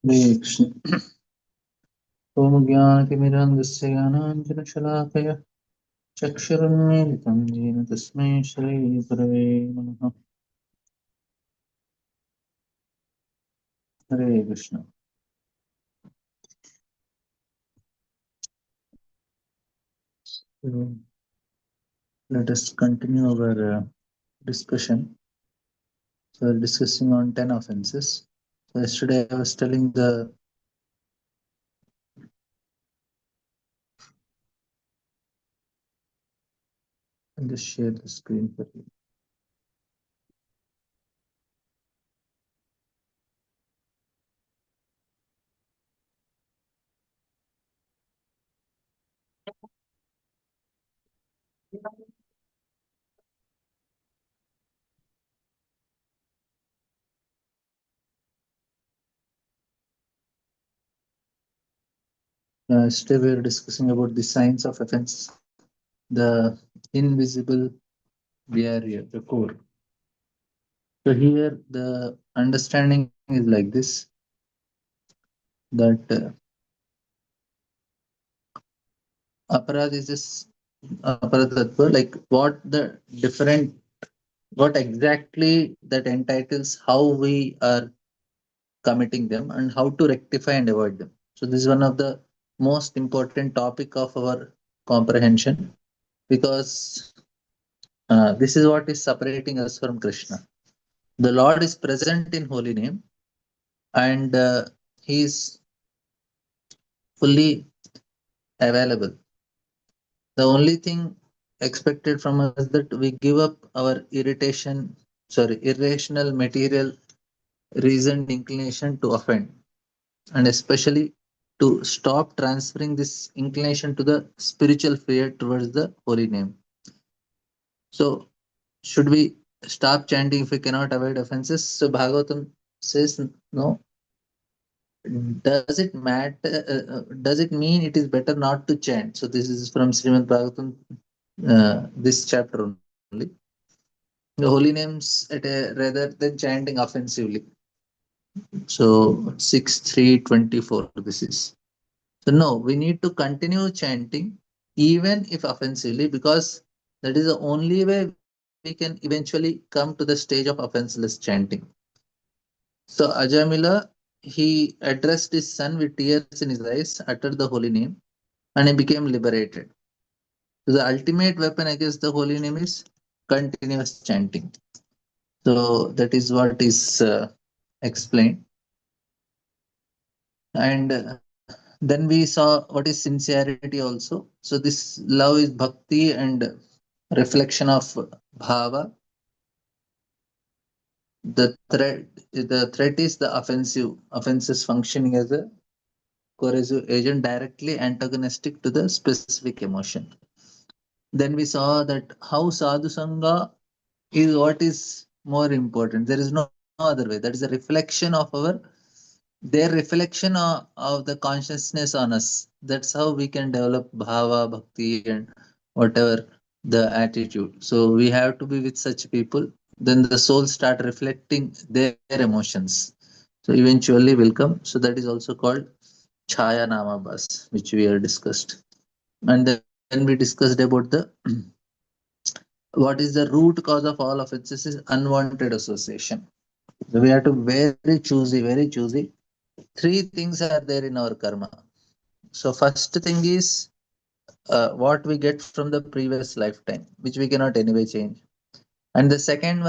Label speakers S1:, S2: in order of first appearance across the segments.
S1: हरे कृष्ण। ओम ज्ञानतिमिरान्धस्य ज्ञानाञ्जनशलाकया चक्षुरुन्मीलितं येन तस्मै श्रीगुरवे नमः। हरे Krishna. So, let us continue our discussion. So we're discussing on 10 offenses. So yesterday I was telling I'll just share the screen for you. Yesterday we were discussing about the signs of offense, the invisible barrier, the core. So here the understanding is like this, that aparad is just aparad like what exactly that entitles how we are committing them and how to rectify and avoid them. So this is one of the most important topic of our comprehension, because this is what is separating us from Krishna. The Lord is present in holy name, and he is fully available. The only thing expected from us is that we give up our irrational material reasoned inclination to offend, and especially to stop transferring this inclination to the spiritual fear towards the holy name. So, should we stop chanting if we cannot avoid offenses? So, Bhagavatam says no. Does it matter? Does it mean it is better not to chant? So, this is from Srimad Bhagavatam, this chapter only. The holy names rather than chanting offensively. So 6:3:24 this is. So no, we need to continue chanting even if offensively, because that is the only way we can eventually come to the stage of offenseless chanting. So Ajamila, he addressed his son with tears in his eyes, uttered the holy name, and he became liberated. So the ultimate weapon against the holy name is continuous chanting. So that is what is explained. And then we saw what is sincerity also. So this love is bhakti and reflection of bhava. The threat is the offenses functioning as a corrosive agent directly antagonistic to the specific emotion. Then we saw that how sadhu sangha is what is more important. There is no other way. That is a reflection of their reflection of the consciousness on us. That's how we can develop bhava, bhakti, and whatever the attitude. So we have to be with such people. Then the soul start reflecting their emotions. So eventually will come. So that is also called Chaya Nama Bas, which we have discussed. And then we discussed about the what is the root cause of all offenses is unwanted association. So we have to very choosy, very choosy. Three things are there in our karma. So first thing is what we get from the previous lifetime, which we cannot anyway change. And the second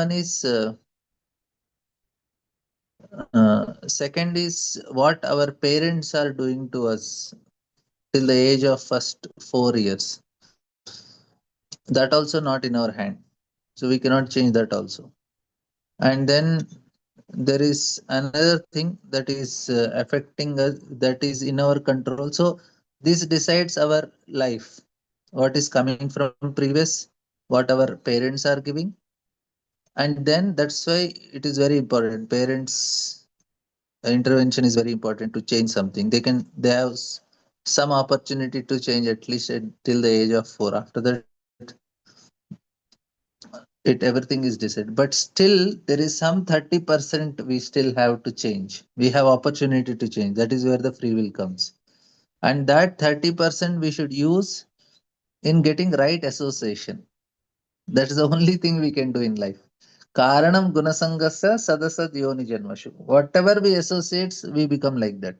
S1: is what our parents are doing to us till the age of first 4 years. That also not in our hand. So we cannot change that also. And then there is another thing that is affecting us, that is in our control. So this decides our life, what is coming from previous, what our parents are giving. And then that's why it is very important, parents intervention is very important to change something. They have some opportunity to change at least till the age of 4. After that it everything is decided, but still there is some 30% we still have to change. We have opportunity to change. That is where the free will comes. And that 30% we should use in getting right association. That is the only thing we can do in life. Karanam gunasangasya sadasad yoni janmashu. Whatever we associates, we become like that.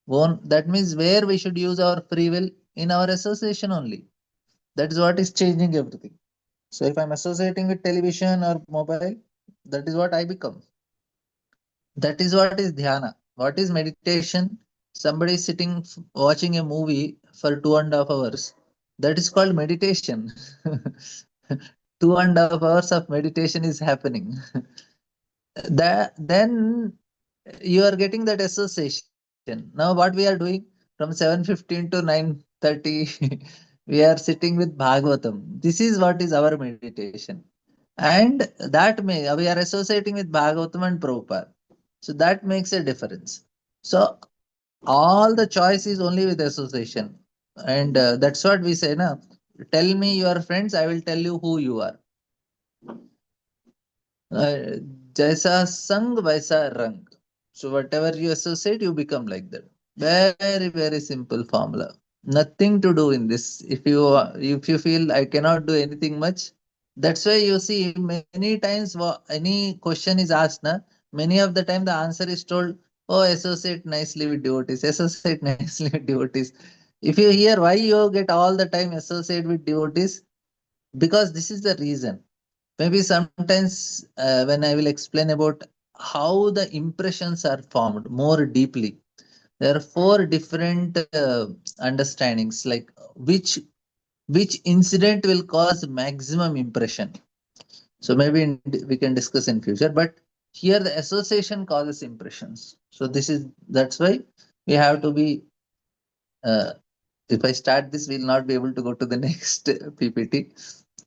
S1: That means where we should use our free will in our association only. That is what is changing everything. So if I'm associating with television or mobile, that is what I become. That is what is dhyana. What is meditation? Somebody is sitting watching a movie for 2.5 hours. That is called meditation. 2.5 hours of meditation is happening. That then you are getting that association. Now what we are doing from 7:15 to 9:30, we are sitting with Bhagavatam. This is what is our meditation. And that we are associating with Bhagavatam and Prabhupada. So that makes a difference. So all the choice is only with association. And that's what we say, na? Tell me your friends, I will tell you who you are. Jaisa sang, vaisa rang. So whatever you associate, you become like that. Very, very simple formula. Nothing to do in this. If you feel I cannot do anything much, that's why you see many times any question is asked, na, many of the time the answer is told, oh, associate nicely with devotees, associate nicely with devotees. If you hear why you get all the time associate with devotees, because this is the reason. Maybe sometimes when I will explain about how the impressions are formed more deeply, there are four different understandings, like which incident will cause maximum impression. So maybe we can discuss in future, but here the association causes impressions. So that's why we have to be. Uh, if I start this, we'll not be able to go to the next PPT.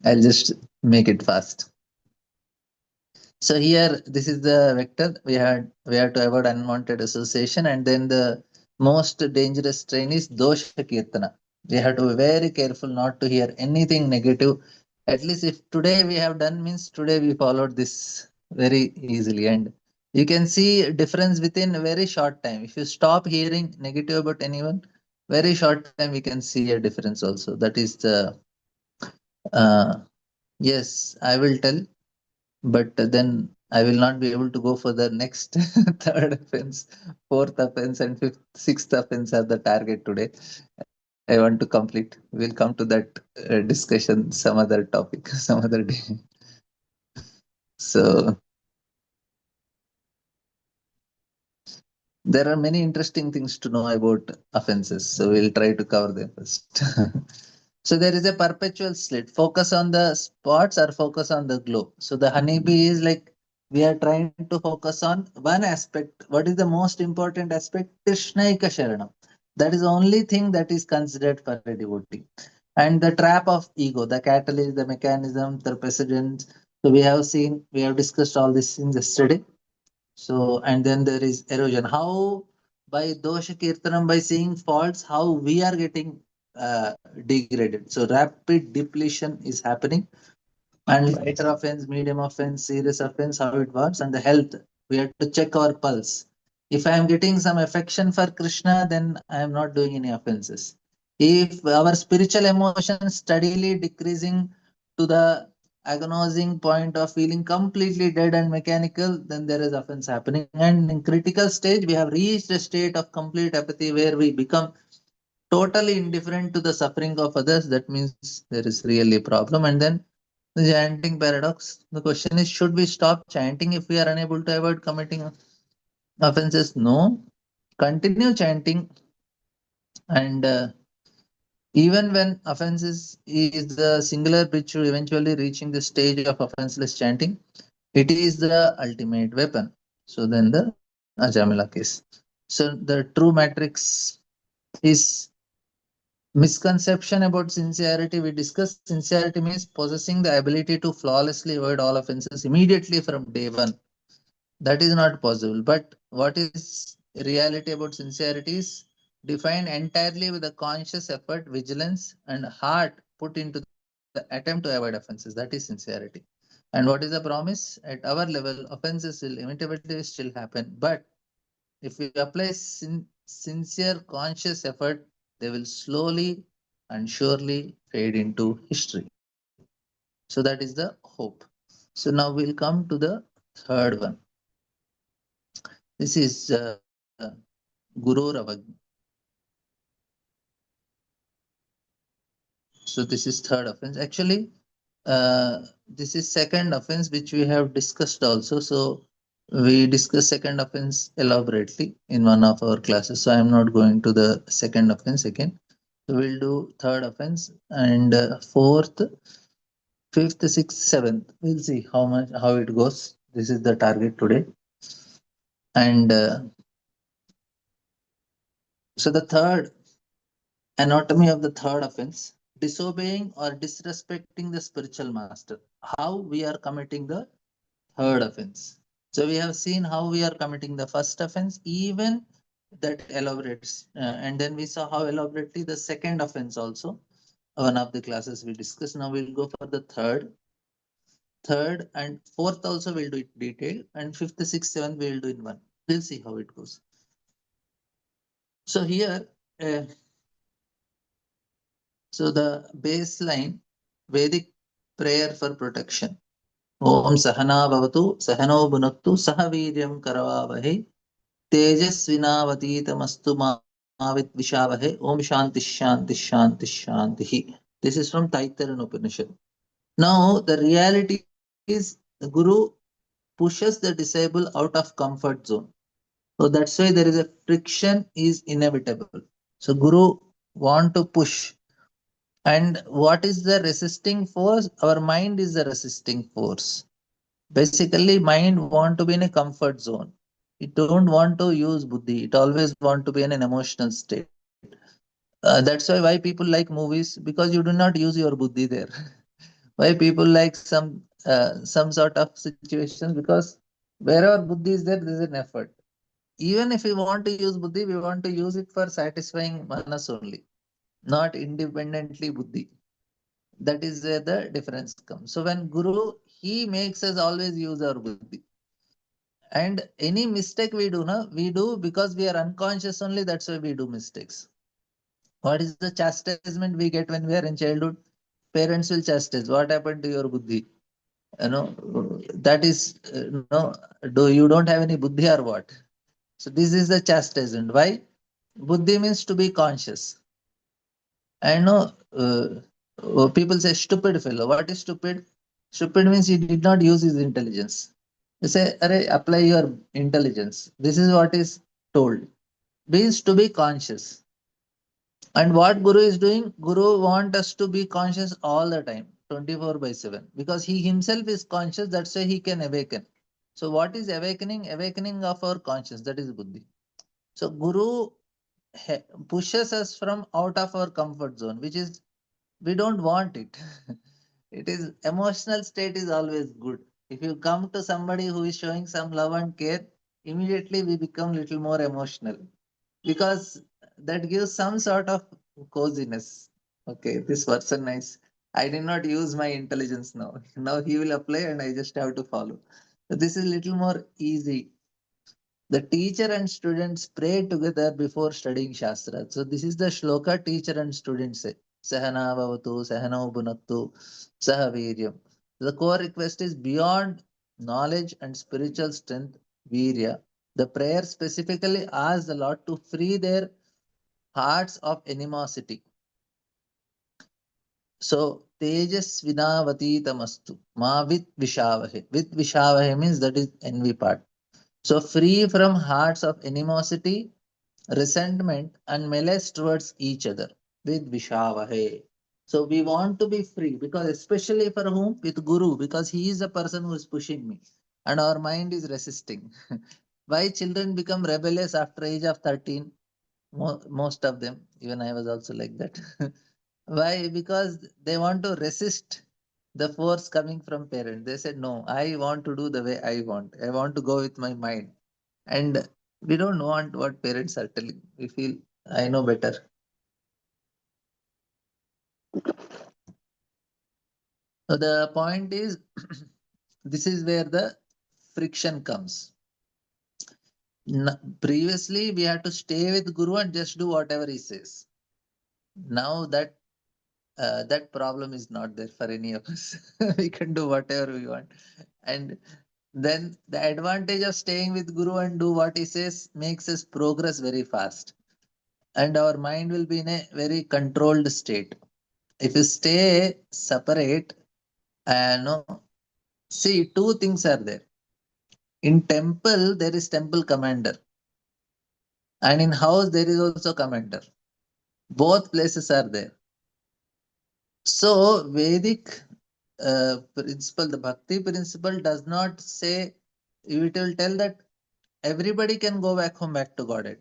S1: I'll just make it fast. So here, this is the vector. We have to avoid unwanted association, and then the most dangerous strain is dosha kirtana. We have to be very careful not to hear anything negative. At least if today we have done means today we followed this very easily, and you can see difference within a very short time. If you stop hearing negative about anyone, very short time we can see a difference also. That is the uh, yes, I will tell, but then I will not be able to go for the next third offense, fourth offense, and fifth, sixth offense are the target today. I want to complete. We'll come to that discussion some other topic, some other day. So there are many interesting things to know about offenses. So we'll try to cover them first. So there is a perpetual slit. Focus on the spots or focus on the globe. So the honeybee is like we are trying to focus on one aspect. What is the most important aspect? Krishnaika Sharanam. That is the only thing that is considered for a devotee. And the trap of ego, the catalyst, the mechanism, the precedents. So we have discussed all this in yesterday. So, and then there is erosion. How by dosha kirtanam, by seeing faults, how we are getting degraded. So, rapid depletion is happening, and lighter offense, medium offense, serious offense, how it works, and the health. We have to check our pulse. If I am getting some affection for Krishna, then I am not doing any offenses. If our spiritual emotions steadily decreasing to the agonizing point of feeling completely dead and mechanical, then there is offense happening. And in critical stage, we have reached a state of complete apathy where we become totally indifferent to the suffering of others. That means there is really a problem. And then the chanting paradox. The question is, should we stop chanting if we are unable to avoid committing offenses? No. Continue chanting, and even when offenses is the singular bridge to eventually reaching the stage of offenseless chanting, it is the ultimate weapon. So then the Ajamila case. So the true matrix is misconception about sincerity. We discussed sincerity means possessing the ability to flawlessly avoid all offenses immediately from day one. That is not possible. But what is reality about sincerity is defined entirely with a conscious effort, vigilance, and heart put into the attempt to avoid offenses. That is sincerity. And what is the promise? At our level, offenses will inevitably still happen. But if we apply sincere, conscious effort, they will slowly and surely fade into history. So that is the hope. So now we'll come to the third one. This is Guru Ravag. So this is third offense. Actually, this is second offense which we have discussed also. So we discussed second offense elaborately in one of our classes. So I am not going to the second offense again. So we'll do third offense and fourth, fifth, sixth, seventh. We'll see how it goes. This is the target today. And so the third anatomy of the third offense, disobeying or disrespecting the spiritual master. How we are committing the third offense. So we have seen how we are committing the first offense, even that elaborates, and then we saw how elaborately the second offense also. One of the classes we discussed. Now we'll go for the third and fourth also we'll do it detailed, and fifth, sixth, seventh we'll do in one. We'll see how it goes. So here, so the baseline Vedic prayer for protection. Om Sahana Bhavatu, Sahano Bhunaktu, Sahaviryam Karavavahe, Tejasvinavaditamastu Mavit Vishavahe, Om Shanti Shanti Shanti Shanti. This is from Taittiriya Upanishad. Now, the reality is the Guru pushes the disciple out of comfort zone. So that's why there is a friction is inevitable. So Guru want to push. And what is the resisting force? Our mind is the resisting force. Basically, mind want to be in a comfort zone. It don't want to use buddhi. It always want to be in an emotional state. That's why people like movies, because you do not use your buddhi there. Why people like some sort of situations, because wherever buddhi is there is an effort. Even if we want to use buddhi, we want to use it for satisfying manas only, not independently buddhi. That is where the difference comes. So when Guru, he makes us always use our buddhi. And any mistake we do, na, we do because we are unconscious only. That's why we do mistakes. What is the chastisement we get when we are in childhood? Parents will chastise. What happened to your buddhi? That is, no, do you don't have any buddhi or what? So this is the chastisement. Why? Buddhi means to be conscious. I know people say stupid fellow. What is stupid? Stupid means he did not use his intelligence. You say, Array, apply your intelligence. This is what is told. Means to be conscious. And what Guru is doing, Guru wants us to be conscious all the time, 24 by 7. Because he himself is conscious, that's why he can awaken. So what is awakening? Awakening of our conscience, that is Buddhi. So Guru pushes us from out of our comfort zone, which is we don't want it. It is emotional state is always good. If you come to somebody who is showing some love and care, immediately we become little more emotional, because that gives some sort of coziness. Okay, this person nice. I did not use my intelligence now. Now he will apply and I just have to follow. So this is little more easy. The teacher and students pray together before studying Shastra. So this is the shloka teacher and students say. Sahana bhavatu, sahano bhunaktu, sahaviryam. The core request is beyond knowledge and spiritual strength, virya. The prayer specifically asks the Lord to free their hearts of animosity. So tejas vinavati ma with vishavahe. With vishavahe means that is envy part. So free from hearts of animosity, resentment, and malice towards each other with Vishavahe. So we want to be free, because especially for whom? With Guru, because he is the person who is pushing me and our mind is resisting. Why children become rebellious after age of 13? Most of them, even I was also like that. Why? Because they want to resist the force coming from parents. They said, no, I want to do the way I want. I want to go with my mind. And we don't want what parents are telling. We feel, I know better. So the point is, this is where the friction comes. Previously, we had to stay with Guru and just do whatever he says. Now that problem is not there for any of us. We can do whatever we want. And then the advantage of staying with Guru and do what he says makes us progress very fast. And our mind will be in a very controlled state. If you stay separate, no, see, two things are there. In temple, there is temple commander. And in house, there is also commander. Both places are there. So, Vedic principle, the Bhakti principle does not say, it will tell that everybody can go back home, back to Godhead.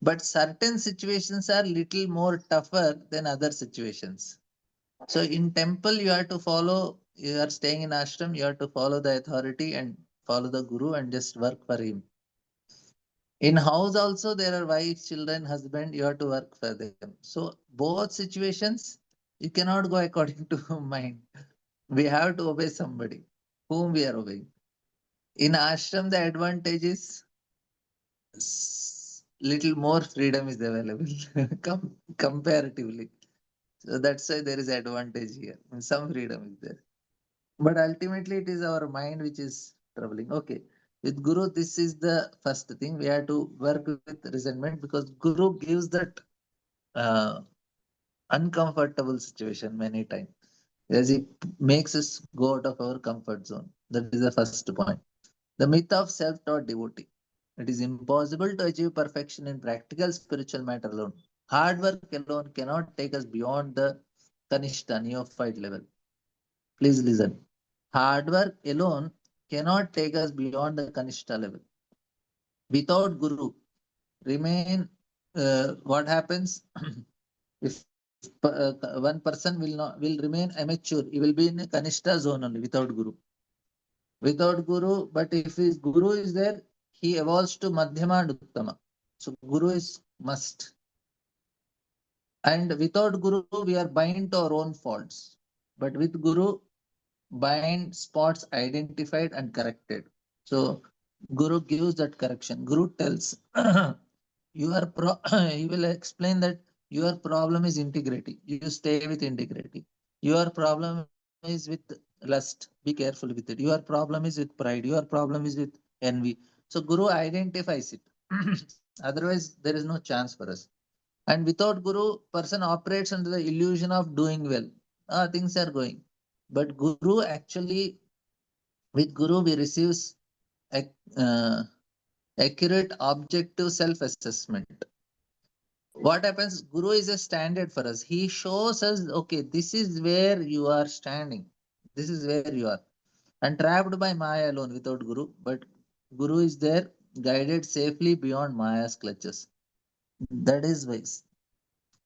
S1: But certain situations are little more tougher than other situations. So in temple, you have to follow, you are staying in ashram, you have to follow the authority and follow the guru and just work for him. In house also, there are wives, children, husband, you have to work for them. So both situations, you cannot go according to mind. We have to obey somebody whom we are obeying. In ashram, the advantage is little more freedom is available comparatively. So that's why there is advantage here. Some freedom is there. But ultimately, it is our mind which is troubling. Okay. With Guru, this is the first thing. We have to work with resentment because Guru gives that uh, uncomfortable situation many times. As he makes us go out of our comfort zone. That is the first point. The myth of self taught devotee. It is impossible to achieve perfection in practical spiritual matter alone. Hard work alone cannot take us beyond the Kanishta neophyte level. Please listen. Hard work alone cannot take us beyond the Kanishta level. Without Guru, remain what happens if one person will remain immature, he will be in a Kanishta zone only without Guru. Without Guru, but if his Guru is there, he evolves to Madhyama and Uttama. So Guru is must. And without Guru, we are bind to our own faults. But with Guru, bind spots identified and corrected. So Guru gives that correction. Guru tells he will explain that your problem is integrity. You stay with integrity. Your problem is with lust. Be careful with it. Your problem is with pride. Your problem is with envy. So Guru identifies it. Otherwise, there is no chance for us. And without Guru, person operates under the illusion of doing well. Things are going. But Guru actually, with Guru, we receives uh, accurate, objective self-assessment. What happens? Guru is a standard for us. He shows us, okay, this is where you are standing. This is where you are. And trapped by Maya alone without Guru. But Guru is there, guided safely beyond Maya's clutches. That is wise.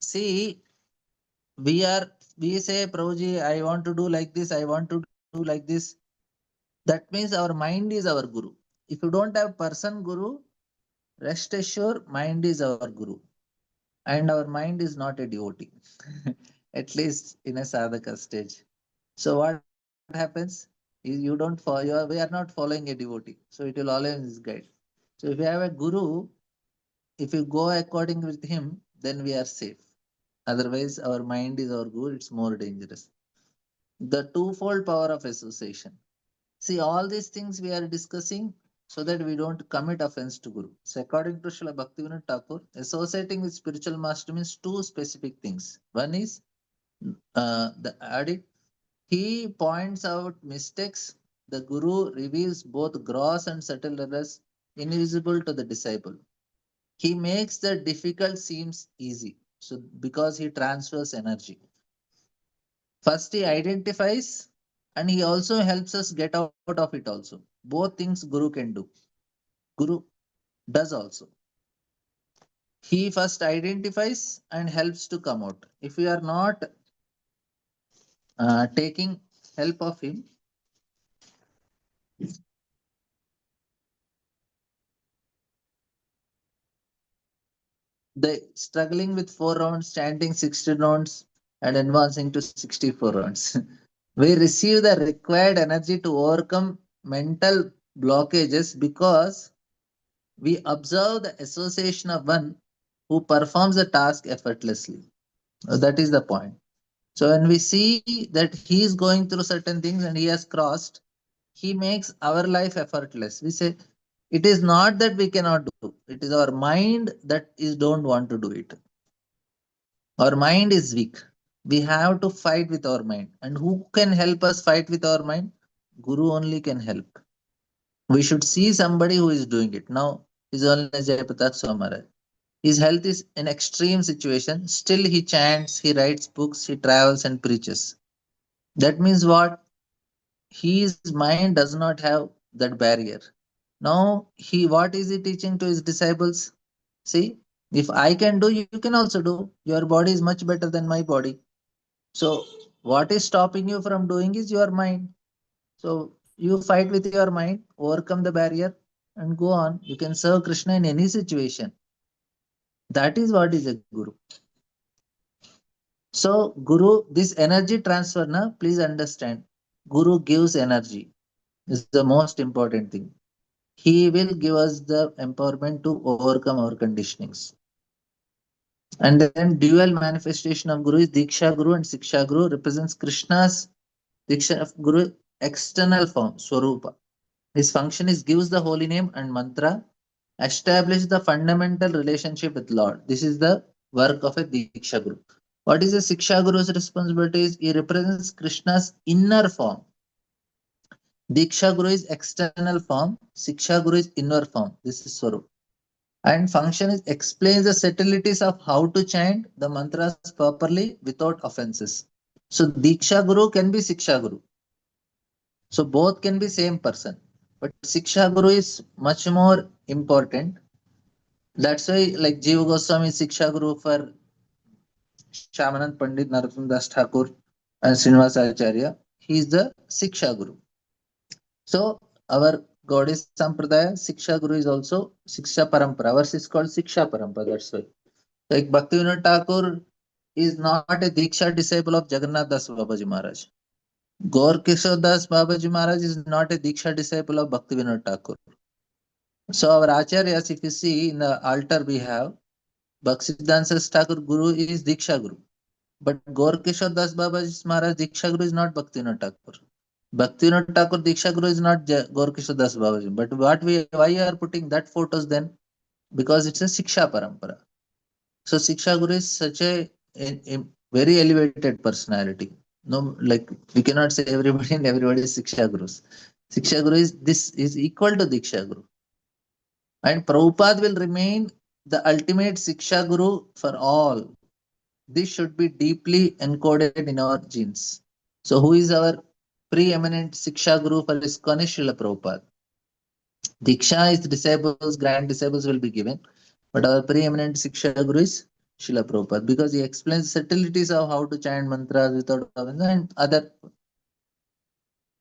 S1: See, we say, Prabhuji, I want to do like this, I want to do like this. That means our mind is our Guru. If you don't have person Guru, rest assured, mind is our Guru. And our mind is not a devotee, at least in a sadhaka stage. So what happens? You don't follow, we are not following a devotee. So it will always guide. So if you have a Guru, if you go according with him, then we are safe. Otherwise, our mind is our Guru, it's more dangerous. The twofold power of association. See, all these things we are discussing so that we don't commit offense to Guru. So, according to Srila Bhaktivinoda Thakur, associating with spiritual master means two specific things. One is the audit. He points out mistakes. The Guru reveals both gross and subtle errors invisible to the disciple. He makes the difficult seems easy. So, because he transfers energy. First, he identifies and he also helps us get out of it also. Both things Guru can do. Guru does also. He first identifies and helps to come out. If we are not taking help of him, the struggling with 4 rounds, chanting 60 rounds, and advancing to 64 rounds. We receive the required energy to overcome mental blockages because we observe the association of one who performs the task effortlessly. That is the point. So when we see that he is going through certain things and he has crossed, he makes our life effortless. We say it is not that we cannot do, it is our mind that is don't want to do it. Our mind is weak. We have to fight with our mind. And who can help us fight with our mind? Guru only can help. We should see somebody who is doing it. Now, His Holiness Jayaprakash Swami Maharaj. His health is in extreme situation. Still he chants, he writes books, he travels and preaches. That means what? His mind does not have that barrier. Now he what is he teaching to his disciples? See, if I can do, you can also do. Your body is much better than my body. So what is stopping you from doing is your mind. So you fight with your mind, overcome the barrier, and go on. You can serve Krishna in any situation. That is what is a guru. So Guru, this energy transfer, na, please understand. Guru gives energy. Is the most important thing. He will give us the empowerment to overcome our conditionings. And then dual manifestation of Guru is Diksha Guru and Siksha Guru represents Krishna's Diksha Guru external form, Swarupa. His function is gives the holy name and mantra, establish the fundamental relationship with Lord. This is the work of a Diksha Guru. What is a Siksha Guru's responsibilities? He represents Krishna's inner form. Diksha Guru is external form, Siksha Guru is inner form. This is Swarup. And function is explains the subtleties of how to chant the mantras properly without offenses. So Diksha Guru can be Siksha Guru. So both can be same person. But Siksha Guru is much more important. That's why like Jiva Goswami is Siksha Guru for Shamanand Pandit Narottam Das Thakur and Srinivas Acharya. He is the Siksha Guru. So our Gaudiya Sampradaya, Siksha Guru is also Siksha Parampara. Ours is called Siksha Parampara. That's why. Like Bhaktivinoda Thakur is not a Diksha disciple of Jagannath Das Babaji Maharaj. Gaur Kishore Das Babaji Maharaj is not a Diksha disciple of Bhaktivinoda Thakur. So our Acharyas, if you see in the altar we have, Bhaktisiddhanta Thakur Guru is Diksha Guru. But Gaur Kishore Das Babaji Maharaj Diksha Guru is not Bhaktivinoda Thakur. Bhaktivinoda Thakur Diksha Guru is not Gaur Kishore Das Babaji. But why you are putting that photos then? Because it's a Siksha Parampara. So Siksha Guru is such a very elevated personality. No, like we cannot say everybody and everybody is Siksha Gurus. Siksha Guru is this is equal to Diksha Guru. And Prabhupada will remain the ultimate Siksha Guru for all. This should be deeply encoded in our genes. So who is our preeminent Siksha Guru for ISKCON is Srila Prabhupada. Diksha is disciples, grand disciples will be given. But our preeminent Siksha Guru is Srila Prabhupada because he explains subtleties of how to chant mantras without and other.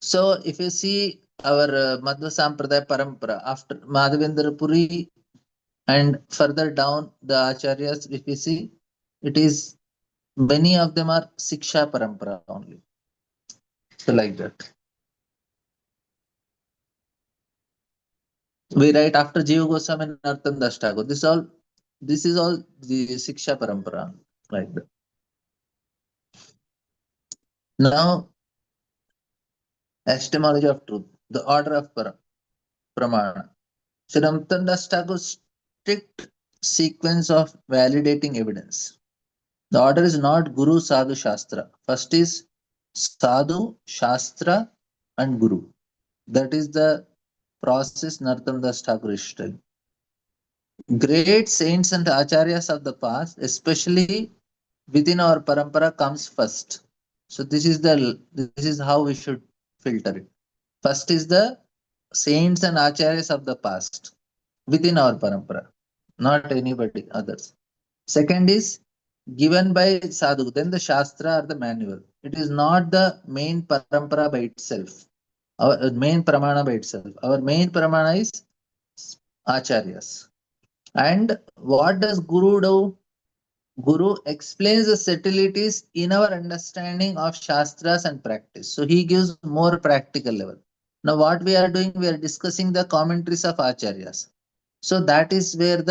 S1: So if you see our Madhva Sampradaya Parampara after Madhavendra Puri and further down the Acharyas, if you see, it is many of them are Siksha Parampara only. So like that. We write after Jiva Goswami and Narottam Das Thakur. This is all the Siksha Parampara like that. Now, epistemology of truth, the order of Pramana. Sri Narottam Das Thakur's strict sequence of validating evidence. The order is not Guru, Sadhu, Shastra. First is Sadhu, Shastra, and Guru. That is the process Narottam Das Thakur is telling. Great saints and acharyas of the past, especially within our parampara, comes first. So this is how we should filter it. First is the saints and acharyas of the past within our parampara, not anybody others. Second is given by sadhu, then the shastra or the manual. It is not the main parampara by itself. Our main pramana by itself. Our main pramana is acharyas. And what does Guru do? Guru explains the subtleties in our understanding of Shastras and practice. So he gives more practical level. Now, what we are doing, we are discussing the commentaries of Acharyas. So that is where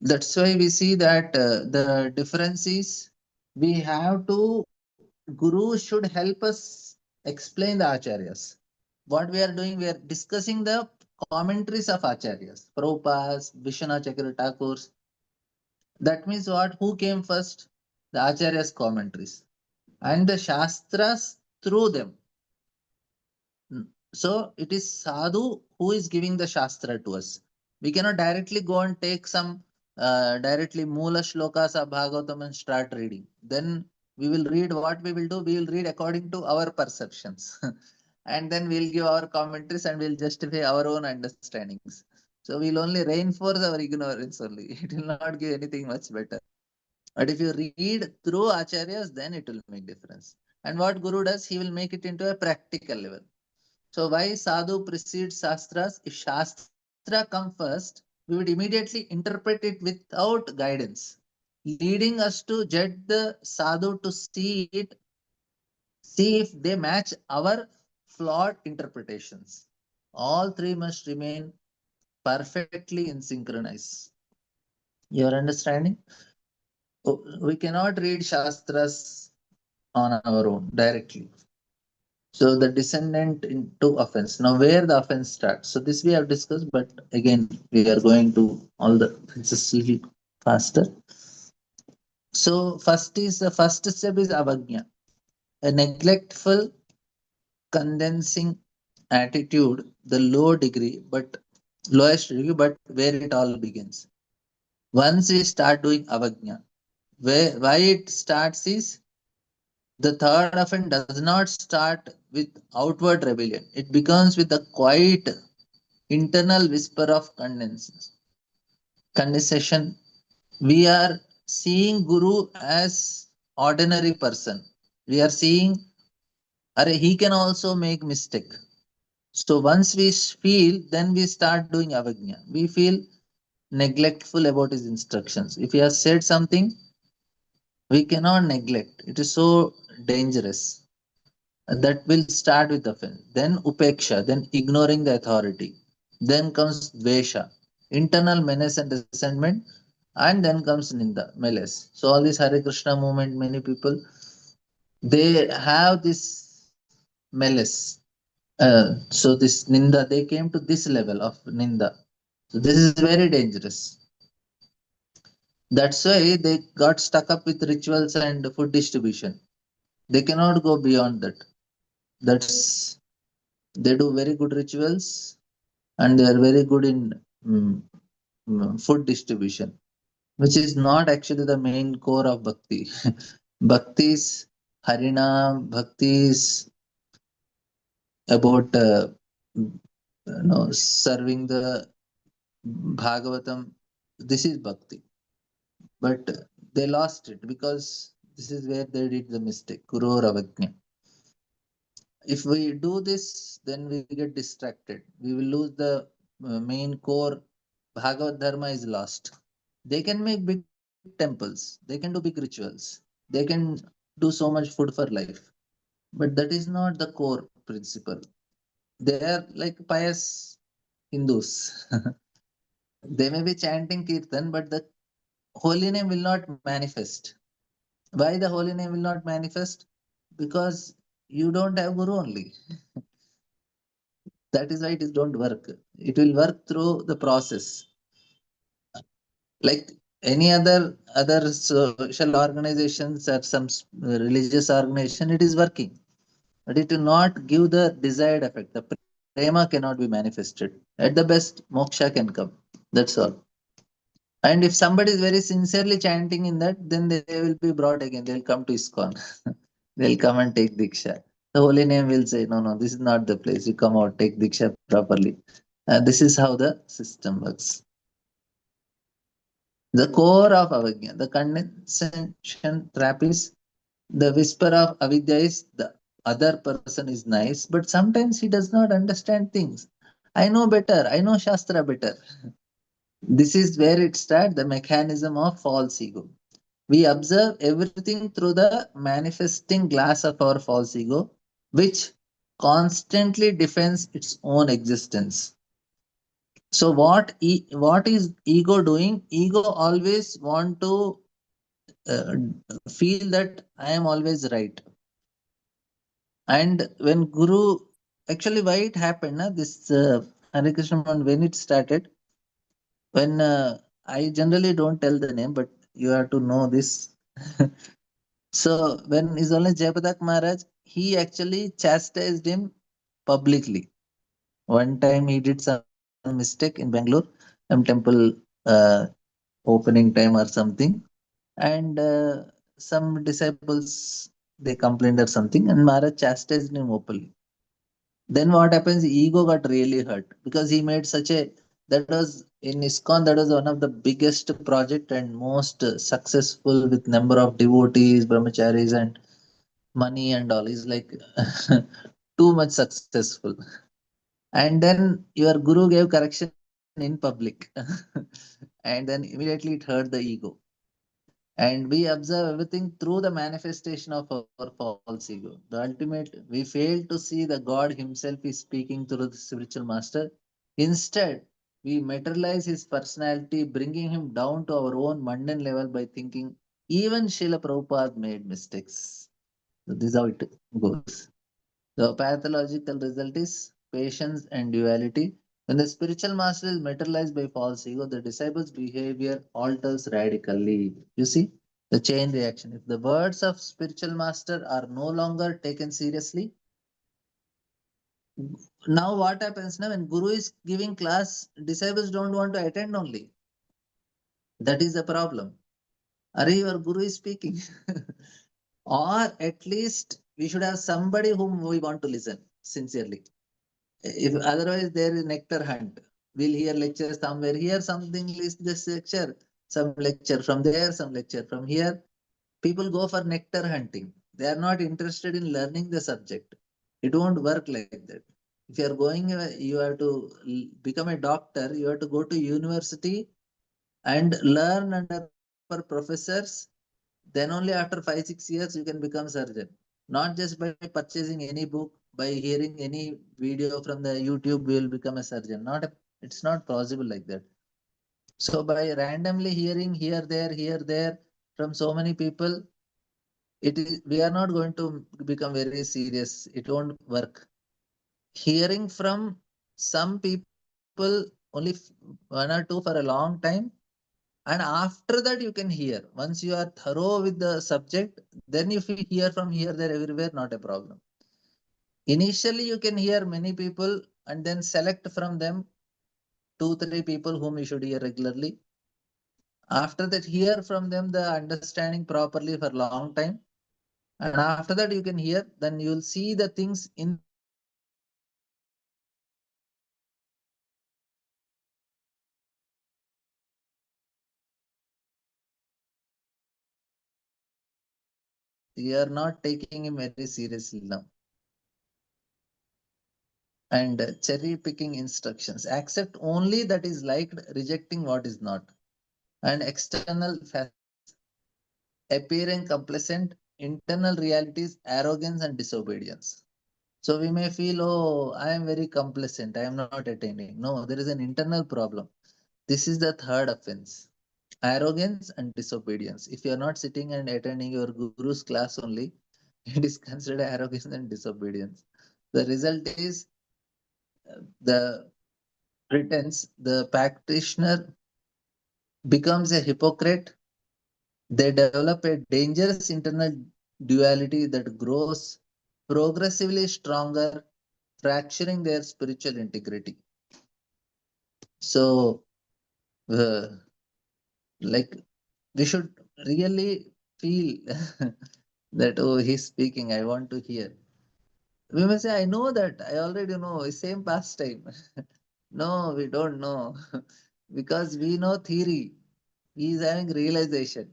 S1: that's why we see that the difference is we have to, Guru should help us explain the Acharyas. What we are doing, we are discussing the commentaries of Acharyas, Prabhupada, Vishwanath Chakravarti Thakurs. That means what? Who came first? The Acharya's commentaries and the Shastras through them. So it is Sadhu who is giving the Shastra to us. We cannot directly go and take some directly Mula Shlokas of Bhagavatam and start reading. Then we will read what we will do. We will read according to our perceptions. And then we'll give our commentaries and we'll justify our own understandings. So we'll only reinforce our ignorance only. It will not give anything much better. But if you read through Acharyas, then it will make difference. And what Guru does, he will make it into a practical level. So why Sadhu precedes Shastras? If Shastra come first, we would immediately interpret it without guidance, leading us to judge the Sadhu to see if they match our flawed interpretations. All three must remain perfectly in synchronize. Your understanding? We cannot read Shastras on our own directly. So the descendant into offense. Now where the offense starts. So this we have discussed, but again we are going to all the it's a little faster. So the first step is avagnya, a neglectful, condensing attitude, the lowest degree, but where it all begins. Once we start doing avagnya, why it starts is the third offense does not start with outward rebellion. It begins with a quiet internal whisper of condensation. We are seeing Guru as ordinary person. We are seeing, he can also make mistake. So once we feel, then we start doing avagnya. We feel neglectful about his instructions. If he has said something, we cannot neglect. It is so dangerous. That will start with offense. Then upeksha, then ignoring the authority. Then comes dvesha, internal menace and resentment, and then comes ninda, malice. So all this Hare Krishna movement, many people they have this malice. So this ninda, they came to this level of ninda. So this is very dangerous. That's why they got stuck up with rituals and food distribution. They cannot go beyond that. That's they do very good rituals and they are very good in mm, food distribution, which is not actually the main core of bhakti. Bhakti is Harinam, bhakti is about serving the Bhagavatam. This is bhakti, but they lost it because this is where they did the mistake. Guru Ravagnya. If we do this, then we get distracted. We will lose the main core. Bhagavad Dharma is lost. They can make big temples, they can do big rituals, they can do so much food for life, but that is not the core principle. They are like pious Hindus. They may be chanting Kirtan, but the holy name will not manifest. Why the holy name will not manifest? Because you don't have Guru only. That is why it is don't work. It will work through the process. Like any other social organizations or some religious organization, it is working, but it will not give the desired effect. The prema cannot be manifested. At the best, moksha can come. That's all. And if somebody is very sincerely chanting in that, then they will be brought again. They'll come to ISKCON. They'll come and take Diksha. The holy name will say, no, no, this is not the place. You come out, take Diksha properly. This is how the system works. The core of avagya, the condensation trap is the whisper of avidya is the other person is nice, but sometimes he does not understand things. I know better. I know Shastra better. This is where it starts the mechanism of false ego. We observe everything through the manifesting glass of our false ego, which constantly defends its own existence. So what is ego doing? Ego always want to uh, feel that I am always right. And when Guru, actually, why it happened? Na, this Hare Krishna, when it started, when I generally don't tell the name, but you have to know this. So when His Holiness Jayapatak Maharaj, he actually chastised him publicly. One time he did some mistake in Bangalore, some temple uh, opening time or something, and some disciples they complained or something, and Maharaj chastised him openly. Then what happens? Ego got really hurt because he made such a, that was in ISKCON, that was one of the biggest project and most successful with number of devotees, brahmacharis, and money and all. Is like too much successful. And then your guru gave correction in public, and then immediately it hurt the ego. And we observe everything through the manifestation of our false ego. The ultimate, we fail to see the God Himself is speaking through the spiritual master. Instead, we materialize His personality, bringing Him down to our own mundane level by thinking even Srila Prabhupada made mistakes. So this is how it goes. The pathological result is patience and duality. When the spiritual master is materialized by false ego, the disciple's behavior alters radically. You see the chain reaction. If the words of spiritual master are no longer taken seriously, now what happens now when Guru is giving class, disciples don't want to attend only. That is the problem. Are your Guru is speaking? Or at least we should have somebody whom we want to listen sincerely. If otherwise there is nectar hunt. We'll hear lecture somewhere here, something is this lecture, some lecture from there, some lecture from here. People go for nectar hunting. They are not interested in learning the subject. It won't work like that. If you are going, you have to become a doctor. You have to go to university and learn under proper professors. Then only after 5 6 years you can become surgeon. Not just by purchasing any book, by hearing any video from the YouTube, we will become a surgeon. It's not possible like that. So by randomly hearing here, there from so many people, it is we are not going to become very serious. It won't work. Hearing from some people only one or two for a long time, and after that you can hear. Once you are thorough with the subject, then if you hear from here, there, everywhere, not a problem. Initially you can hear many people and then select from them 2 3 people whom you should hear regularly. After that, hear from them the understanding properly for long time, and after that you can hear, then you will see the things in the subject clearly. So you are not taking him very seriously now. And cherry picking instructions, accept only that is liked, rejecting what is not. And external facets, appearing complacent, internal realities, arrogance and disobedience. So we may feel, oh, I am very complacent, I am not attending. No, there is an internal problem. This is the third offense, arrogance and disobedience. If you are not sitting and attending your guru's class only, it is considered arrogance and disobedience. The result is the pretense, the practitioner becomes a hypocrite. They develop a dangerous internal duality that grows progressively stronger, fracturing their spiritual integrity. So, uh, like, we should really feel that, oh, he's speaking, I want to hear. We may say, I know that, I already know, same pastime. No, we don't know. Because we know theory. He is having realization.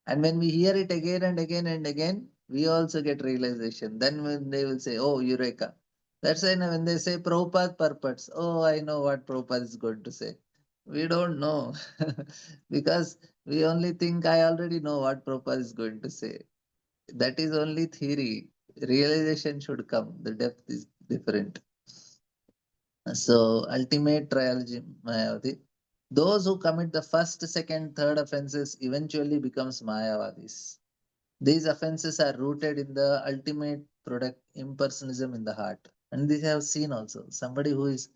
S1: And when we hear it again and again and again, we also get realization. Then when they will say, oh, Eureka. That's why now when they say Prabhupada purports, oh, I know what Prabhupada is going to say. We don't know because we only think I already know what Prabhupada is going to say. That is only theory. Realization should come. The depth is different. So, ultimate trialogy, Mayavadi. Those who commit the first, second, third offenses eventually becomes Mayavadis. These offenses are rooted in the ultimate product impersonalism in the heart. And this I have seen also. Somebody who is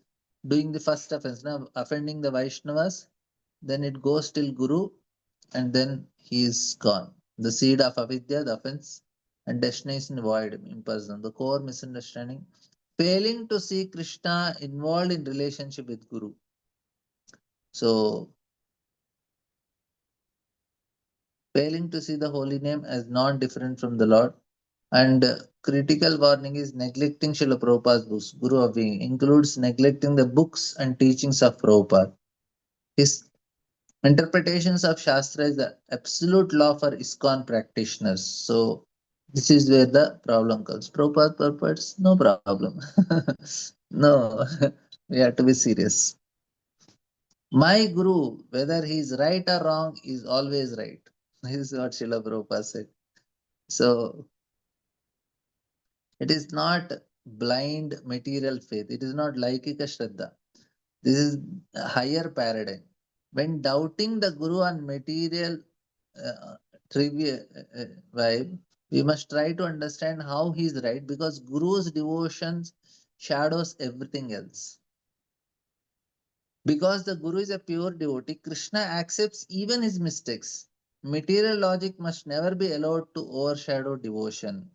S1: doing the first offense, now offending the Vaishnavas, then it goes till Guru, and then he is gone. The seed of avidya, the offense, and destination void, impersonal, the core misunderstanding. Failing to see Krishna involved in relationship with Guru. So, failing to see the holy name as non different from the Lord. And critical warning is neglecting Srila Prabhupada's books. Guru Avi includes neglecting the books and teachings of Prabhupada. His interpretations of Shastra is the absolute law for ISKCON practitioners. So, this is where the problem comes. Prabhupada purports, no problem. No, we have to be serious. My Guru, whether he is right or wrong, is always right. This is what Srila Prabhupada said. So, it is not blind material faith. It is not Laikika Shraddha. This is a higher paradigm. When doubting the Guru on material uh, trivia vibe, we must try to understand how he is right because Guru's devotions shadows everything else. Because the Guru is a pure devotee, Krishna accepts even his mistakes. Material logic must never be allowed to overshadow devotion.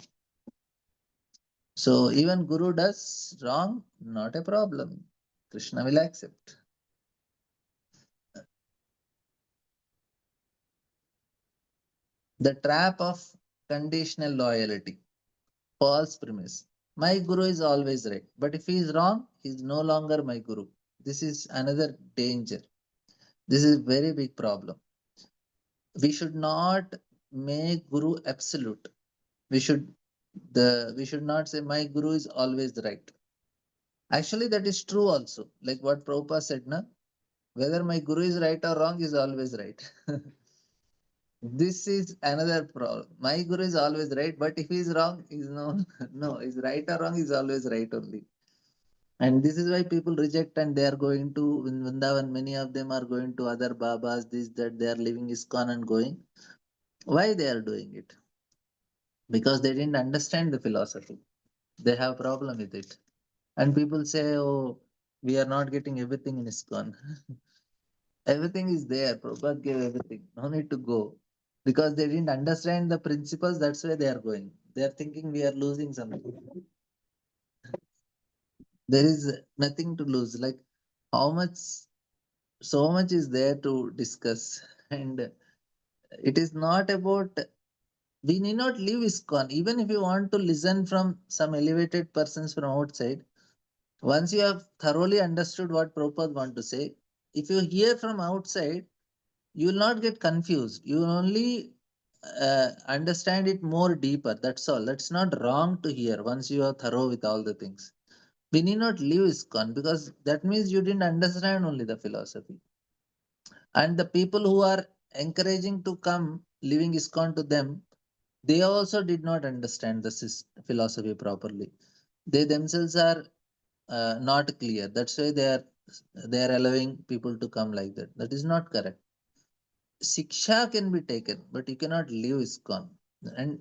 S1: So even Guru does wrong, not a problem. Krishna will accept. The trap of conditional loyalty. False premise. My Guru is always right. But if he is wrong, he is no longer my Guru. This is another danger. This is very big problem. We should not make Guru absolute. We should we should not say my Guru is always right. Actually, that is true also. Like what Prabhupada said, na? Whether my Guru is right or wrong is always right. This is another problem. My Guru is always right, but if he is wrong, he's no, no, he's right or wrong, he's always right only. And this is why people reject and they are going to in Vrindavan. Many of them are going to other Babas, this, that, they are leaving ISKCON and going. Why they are doing it? Because they didn't understand the philosophy. They have problem with it. And people say, oh, we are not getting everything in ISKCON. Everything is there. Prabhupada gave everything. No need to go. Because they didn't understand the principles, that's why they are going. They are thinking we are losing something. There is nothing to lose. Like how much, so much is there to discuss. And it is not about, we need not leave ISKCON. Even if you want to listen from some elevated persons from outside, once you have thoroughly understood what Prabhupada want to say, if you hear from outside, you will not get confused. You will only understand it more deeper. That's all. That's not wrong to hear once you are thorough with all the things. We need not leave ISKCON because that means you didn't understand only the philosophy. And the people who are encouraging to come, leaving ISKCON to them, they also did not understand the philosophy properly. They themselves are not clear. That's why they are allowing people to come like that. That is not correct. Siksha can be taken, but you cannot leave ISKCON. And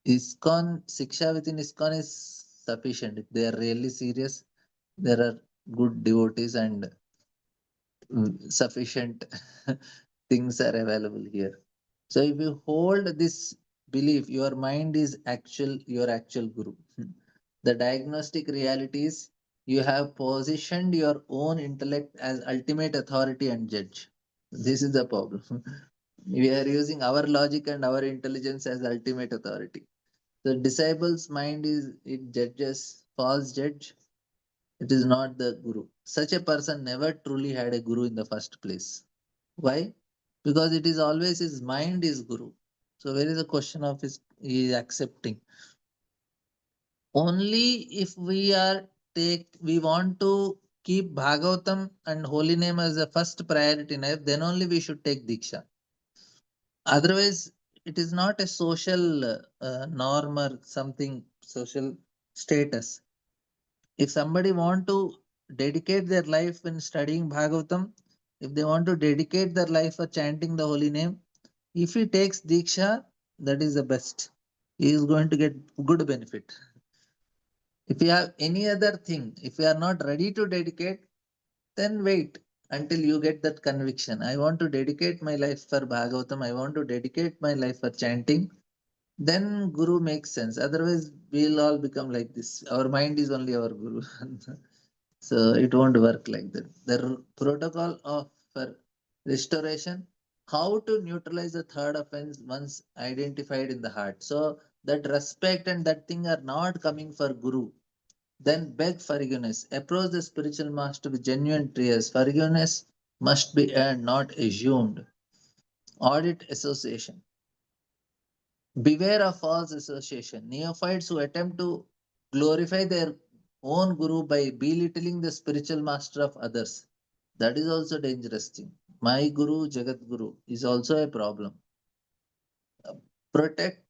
S1: ISKCON, Siksha within ISKCON is sufficient. If they are really serious, there are good devotees and sufficient things are available here. So if you hold this belief, your mind is your actual guru. The diagnostic reality is you have positioned your own intellect as ultimate authority and judge. This is the problem. We are using our logic and our intelligence as ultimate authority. The disciple's mind is it judges, false judge. It is not the guru. Such a person never truly had a guru in the first place. Why? Because it is always his mind is guru. So where is the question of is accepting? Only if we want to keep Bhagavatam and holy name as the first priority in life, then only we should take Diksha. Otherwise, it is not a social norm or something social status. If somebody want to dedicate their life in studying Bhagavatam, if they want to dedicate their life for chanting the holy name, if he takes Diksha, that is the best. He is going to get good benefit. If you have any other thing, if you are not ready to dedicate, then wait until you get that conviction. I want to dedicate my life for Bhagavatam. I want to dedicate my life for chanting. Then Guru makes sense. Otherwise, we'll all become like this. Our mind is only our Guru. So it won't work like that. The protocol of for restoration, how to neutralize the third offense once identified in the heart. So that respect and that thing are not coming for Guru. Then beg forgiveness. Approach the spiritual master with genuine tears. Forgiveness must be earned, not assumed. Audit association. Beware of false association. Neophytes who attempt to glorify their own guru by belittling the spiritual master of others. That is also dangerous thing. My guru, Jagat Guru, is also a problem. Protect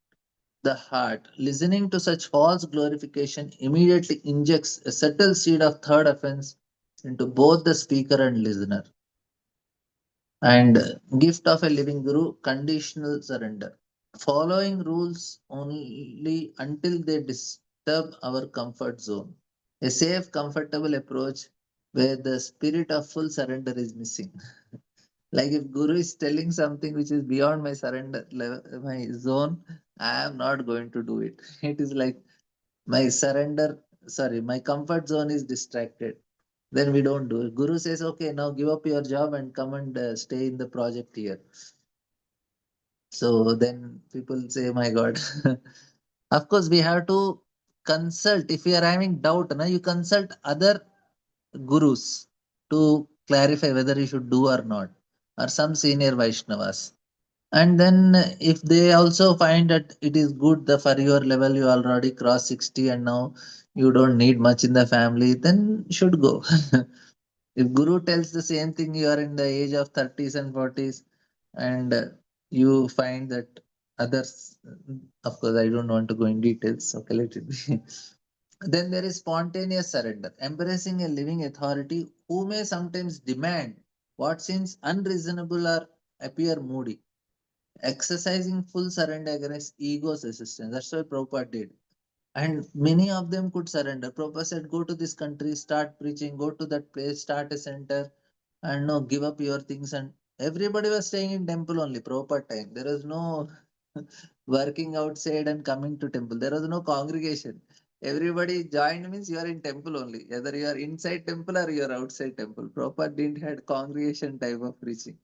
S1: the heart. Listening to such false glorification immediately injects a subtle seed of third offense into both the speaker and listener. And gift of a living guru, conditional surrender. Following rules only until they disturb our comfort zone. A safe, comfortable approach where the spirit of full surrender is missing. Like if Guru is telling something which is beyond my surrender level, my zone, I am not going to do it. It is like my my comfort zone is distracted. Then we don't do it. Guru says, okay, now give up your job and come and stay in the project here. So then people say, my God. Of course, we have to consult. If you are having doubt, you consult other gurus to clarify whether you should do or not, or some senior Vaishnavas. And then if they also find that it is good for your level, you already cross 60 and now you don't need much in the family, then should go. If Guru tells the same thing, you are in the age of 30s and 40s, and you find that others, of course, I don't want to go in details, okay, let it be. Then there is spontaneous surrender, embracing a living authority who may sometimes demand what seems unreasonable or appear moody, exercising full surrender against ego's resistance. That's what Prabhupada did. And many of them could surrender. Prabhupada said, go to this country, start preaching, go to that place, start a center, and no, give up your things. And everybody was staying in temple only, Prabhupada time. There was no working outside and coming to temple. There was no congregation. Everybody joined means you are in temple only. Either you are inside temple or you are outside temple. Prabhupada didn't had congregation type of preaching.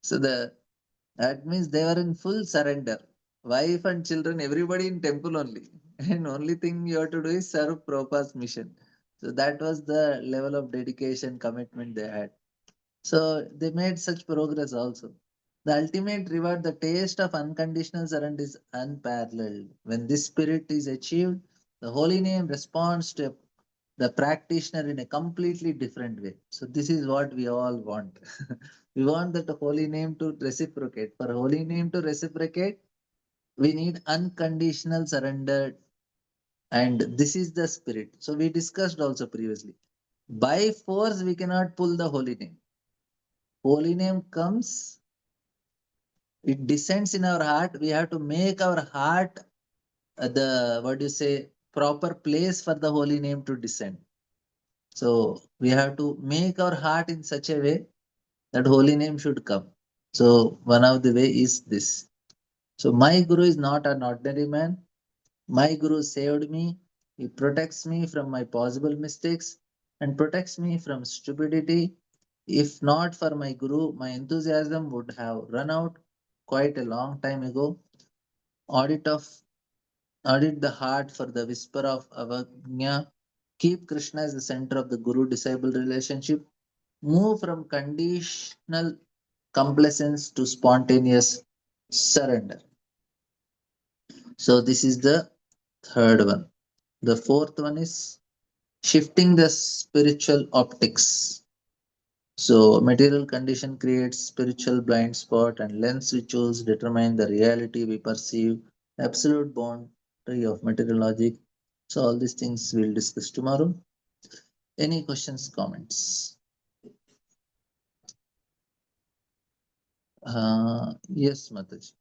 S1: So that means they were in full surrender. Wife and children, everybody in temple only. And only thing you have to do is serve Prabhupada's mission. So that was the level of dedication, commitment they had. So they made such progress also. The ultimate reward, the taste of unconditional surrender is unparalleled. When this spirit is achieved, the holy name responds to the practitioner in a completely different way. So this is what we all want. We want that holy name to reciprocate. For holy name to reciprocate, we need unconditional surrender. And this is the spirit. So we discussed also previously. By force, we cannot pull the holy name. Holy name comes, it descends in our heart. We have to make our heart the, what do you say, proper place for the holy name to descend. So we have to make our heart in such a way that holy name should come. So one of the way is this. So my guru is not an ordinary man. My guru saved me. He protects me from my possible mistakes and protects me from stupidity. If not for my guru, my enthusiasm would have run out quite a long time ago. Audit of Audit the heart for the whisper of avagnya. Keep Krishna as the center of the guru-disciple relationship. Move from conditional complacence to spontaneous surrender. So this is the third one. The fourth one is shifting the spiritual optics. So material condition creates spiritual blind spot, and lens we choose determine the reality we perceive, absolute boundary of material logic. So all these things we'll discuss tomorrow. Any questions, comments? Yes, Mataji.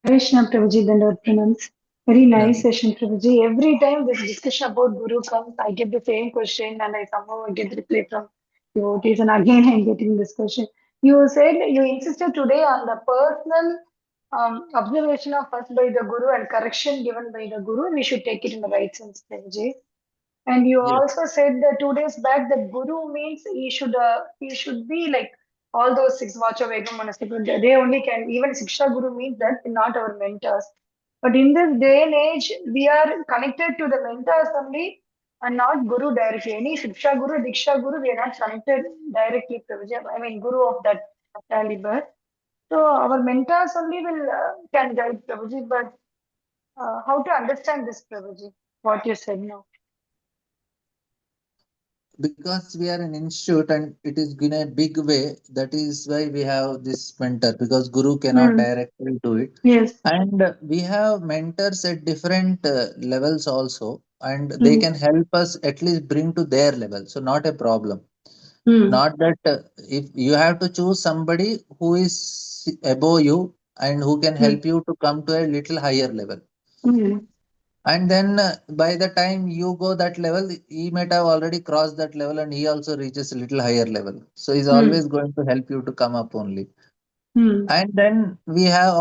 S2: Krishna Prabhuji Dandavad Pranams. Very
S1: Yeah.
S2: nice session, Prabhuji. Every time this discussion about Guru comes, I get the same question and I somehow get the reply from devotees, and again I'm getting this question. You said you insisted today on the personal observation of us by the Guru and correction given by the Guru. We should take it in the right sense, Prabhuji. And you
S1: Yes.
S2: also said that 2 days back that guru means he should be like all those six watch of Egam Manasika. They only can even Siksha Guru means that not our mentors. But in this day and age, we are connected to the mentors only and not Guru directly. Any Siksha Guru, Diksha Guru, we are not connected directly to I mean Guru of that caliber. So our mentors only will can guide Prabhuji, but how to understand this Prabhuji? What you said now.
S1: Because we are an institute and it is in a big way, that is why we have this mentor, because Guru cannot
S2: Hmm.
S1: directly do it.
S2: Yes.
S1: And we have mentors at different levels also, and they
S2: Hmm.
S1: can help us at least bring to their level. So, not a problem.
S2: Hmm.
S1: Not that if you have to choose somebody who is above you and who can
S2: Hmm.
S1: help you to come to a little higher level.
S2: Hmm.
S1: And then by the time you go that level, he might have already crossed that level and he also reaches a little higher level. So he's
S2: Hmm.
S1: always going to help you to come up only.
S2: Hmm.
S1: And then we have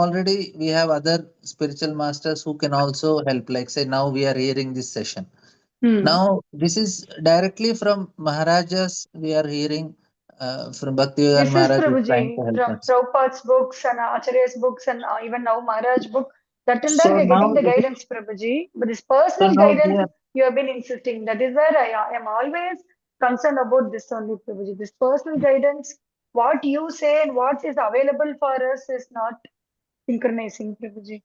S1: other spiritual masters who can also help. Like say now we are hearing this session.
S2: Hmm.
S1: Now this is directly from Maharajas. We are hearing from Bhaktivedanta
S2: This is
S1: Maharaj is trying to
S2: Prabhuji
S1: help
S2: from
S1: us.
S2: Prabhupada's books and Acharya's books and even now Maharaj book. That and that
S1: So
S2: we are getting
S1: now
S2: the
S1: it is,
S2: guidance, Prabhuji. But this
S1: so
S2: personal
S1: now we
S2: guidance
S1: are
S2: you have been insisting. That is where I am always concerned about this only, Prabhuji. This personal guidance, what you say and what is available for us is not synchronizing, Prabhuji.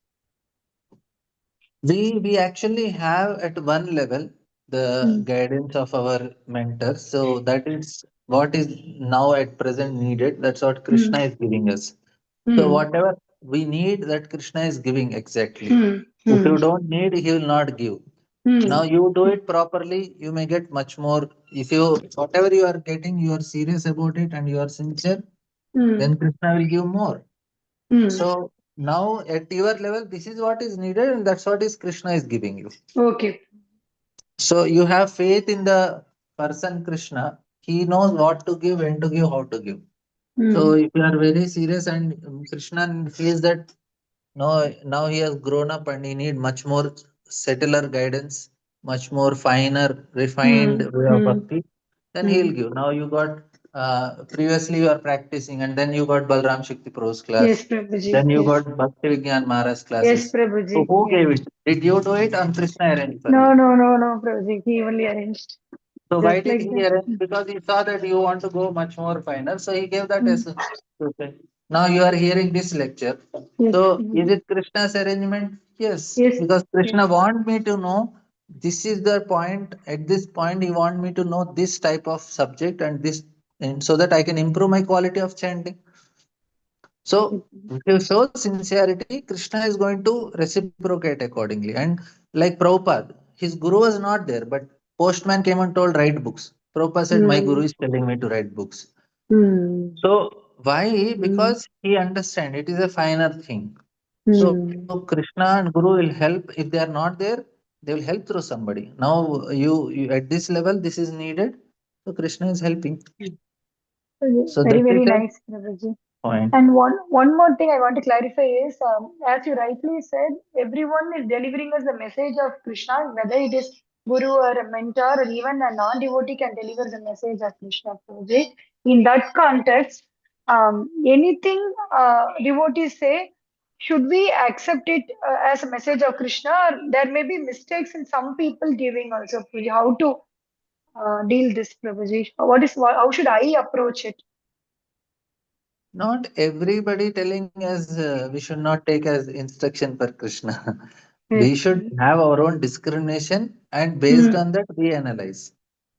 S1: we actually have at one level the
S2: Hmm.
S1: guidance of our mentors. So that is what is now at present needed. That's what
S2: Hmm.
S1: Krishna is giving us. So
S2: Hmm.
S1: whatever we need, that Krishna is giving exactly.
S2: Hmm.
S1: If
S2: Hmm.
S1: you don't need, he will not give. Now
S2: Hmm.
S1: you do it properly, you may get much more. If you whatever you are getting, you are serious about it and you are sincere,
S2: Hmm.
S1: then Krishna will give more.
S2: Hmm.
S1: So now at your level, this is what is needed, and that's what is Krishna is giving you.
S2: Okay.
S1: So you have faith in the person Krishna. He knows what to give, when to give, how to give. So
S2: Hmm.
S1: if you are very serious and Krishna feels that no, now he has grown up and he need much more settler guidance, much more finer, refined
S2: Hmm.
S1: way of
S2: Hmm.
S1: bhakti, then he
S2: Hmm.
S1: will give. Now you got previously you are practicing, and then you got Balram Shakti Pros class,
S2: Yes, Prabhuji.
S1: then you
S2: Yes.
S1: got Bhakti Vigyan Maharaj
S2: Yes,
S1: classes. So
S2: Prabhuji.
S1: who
S2: Yes.
S1: gave it? Did you do it or Krishna arranged for
S2: No,
S1: you?
S2: no, no, no, Prabhuji. He only arranged
S1: So why
S2: just
S1: did
S2: like
S1: he
S2: that.
S1: arrange? Because he saw that you want to go much more finer. So he gave that
S2: Hmm.
S1: as okay. Now you are hearing this lecture.
S2: Yes,
S1: So is
S2: Prabhuji.
S1: it Krishna's arrangement? Yes.
S2: Yes.
S1: Because
S2: Yes.
S1: Krishna want me to know this is the point. At this point, he want me to know this type of subject and this, and so that I can improve my quality of chanting.
S2: Okay.
S1: So if you show sincerity, Krishna is going to reciprocate accordingly. And like Prabhupada, his guru was not there, but postman came and told write books. Prabhupada said, my guru
S2: Hmm.
S1: is telling me to write books.
S2: Hmm.
S1: So why?
S2: Hmm.
S1: Because he understand it is a finer thing. So
S2: Hmm.
S1: Krishna and Guru will help. If they are not there, they will help through somebody. Now you at this level, this is needed. So Krishna is helping.
S2: Okay.
S1: So
S2: Very,
S1: that is
S2: very
S1: a
S2: nice, Prabhuji.
S1: point.
S2: And one more thing I want to clarify is, as you rightly said, everyone is delivering us the message of Krishna, whether it is guru or a mentor or even a non-devotee can deliver the message of Krishna. Prabhuji. In that context, anything devotees say, should we accept it as a message of Krishna? Or there may be mistakes in some people giving also. Prabhuji. How to deal this, Prabhuji? How should I approach it?
S1: Not everybody telling us we should not take as instruction for Krishna. We should
S2: Okay.
S1: have our own discrimination, and based
S2: Mm.
S1: on that we analyze.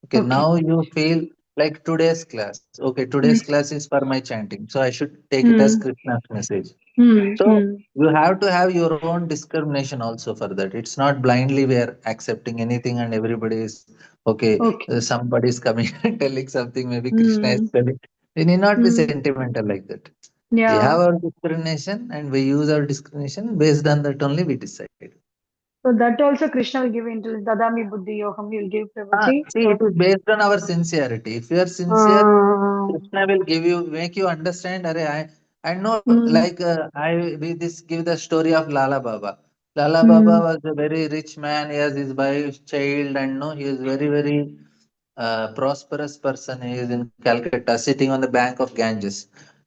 S1: Okay,
S2: Okay.
S1: now you feel like today's class. Okay, today's
S2: Mm.
S1: class is for my chanting, so I should take it as
S2: Mm.
S1: Krishna's message.
S2: Mm.
S1: So
S2: Mm.
S1: you have to have your own discrimination also for that. It's not blindly we are accepting anything and everybody is okay.
S2: Okay.
S1: Somebody is coming and telling something. Maybe Krishna is
S2: Mm.
S1: telling. We need not be
S2: Mm.
S1: sentimental like that. We have
S2: Yeah.
S1: our discrimination and we use our discrimination. Based on that only we decide.
S2: So that also Krishna will give into Dadami Buddhi Yoham. He will give Prabhuji.
S1: See, it is based on our sincerity. If you are sincere,
S2: Uh,
S1: Krishna will give you, make you understand. I know,
S2: mm.
S1: like we this give the story of Lala Baba. Lala Baba
S2: Mm.
S1: was a very rich man. He has his wife, child, and no, he is very prosperous person. He is in Calcutta, sitting on the bank of Ganges.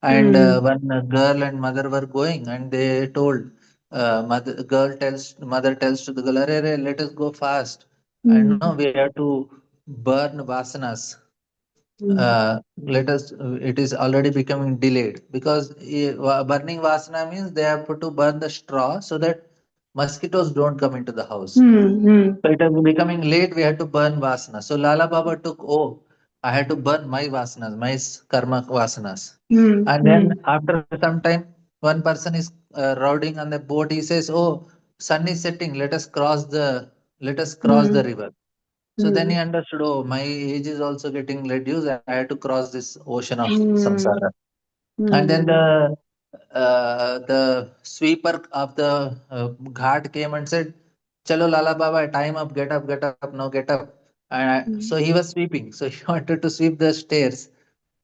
S1: And
S2: Mm.
S1: one girl and mother were going, and they told, mother tells to the girl, "Arey, arey, let us go fast. And no,
S2: Mm.
S1: we have to burn vasanas.
S2: Mm.
S1: Let us. It is already becoming delayed because burning vasana means they have to burn the straw so that mosquitoes don't come into the house.
S2: Mm. Mm.
S1: So it was becoming late. We had to burn vasana. So Lala Baba took, oh, I had to burn my vasanas, my karma vasanas.
S2: Mm.
S1: And then
S2: Mm.
S1: after some time, one person is riding on the boat. He says, "Oh, sun is setting. Let us cross the
S2: Mm.
S1: river." So then he
S2: Mm.
S1: understood, oh, my age is also getting reduced. I had to cross this ocean of
S2: Mm.
S1: samsara. And then
S2: Mm.
S1: the sweeper of the ghat came and said, "Chalo Lala Baba, time up, get up, now get up." So
S2: Mm.
S1: he was sweeping. So he wanted to sweep the stairs.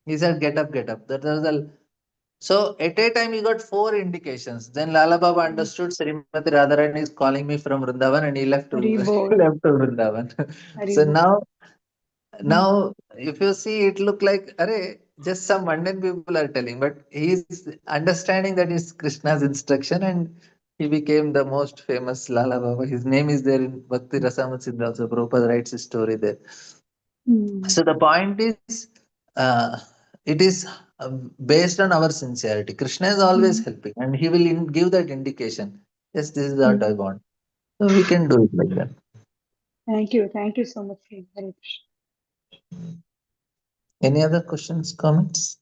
S1: He said, "Get up, get up." That was the so at a time he got four indications. Then Lala Baba
S2: Mm.
S1: understood Srimati Radharani is calling me from Vrindavan, and he left to
S2: Haribol.
S1: left to Vrindavan. So
S2: Haribol.
S1: now, if you see, it look like, array, just some mundane people are telling, but he is understanding that it's Krishna's instruction, and he became the most famous Lala Baba. His name is there in Bhakti Rasamrita Siddha also. Prabhupada writes his story there.
S2: Mm.
S1: So the point is, uh, it is based on our sincerity. Krishna is always
S2: Mm.
S1: helping, and he will give that indication. Yes, this is what
S2: Mm.
S1: I want. So we can do it like that.
S2: Thank you. Thank you so much, Hare Krishna.
S1: Any other questions, comments?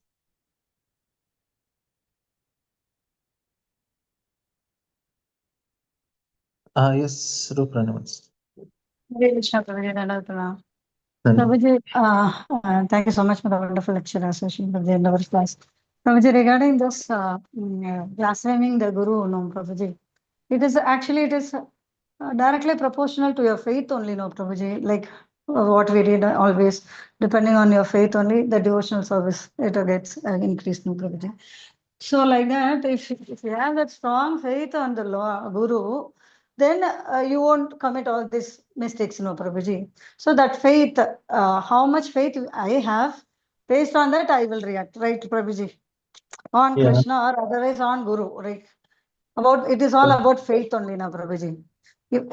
S1: Yes, Rupranamas.
S3: Hare Krishna, Prabhuji, Dandavata.
S1: Then,
S3: Prabhuji, thank you so much for the wonderful lecture association of the end of our class. Prabhuji, regarding this blaspheming the Guru, no, Prabhuji, it is directly proportional to your faith only, no, Prabhuji. Like what we read always, depending on your faith only, the devotional service it gets increased, no, Prabhuji. So like that, if you have that strong faith on the law, Guru, then you won't commit all these mistakes, no, Prabhuji. So that faith, how much faith I have, based on that I will react, right, Prabhuji? On
S1: yeah.
S3: Krishna or otherwise on Guru, right? About it is all about faith only, na, Prabhuji.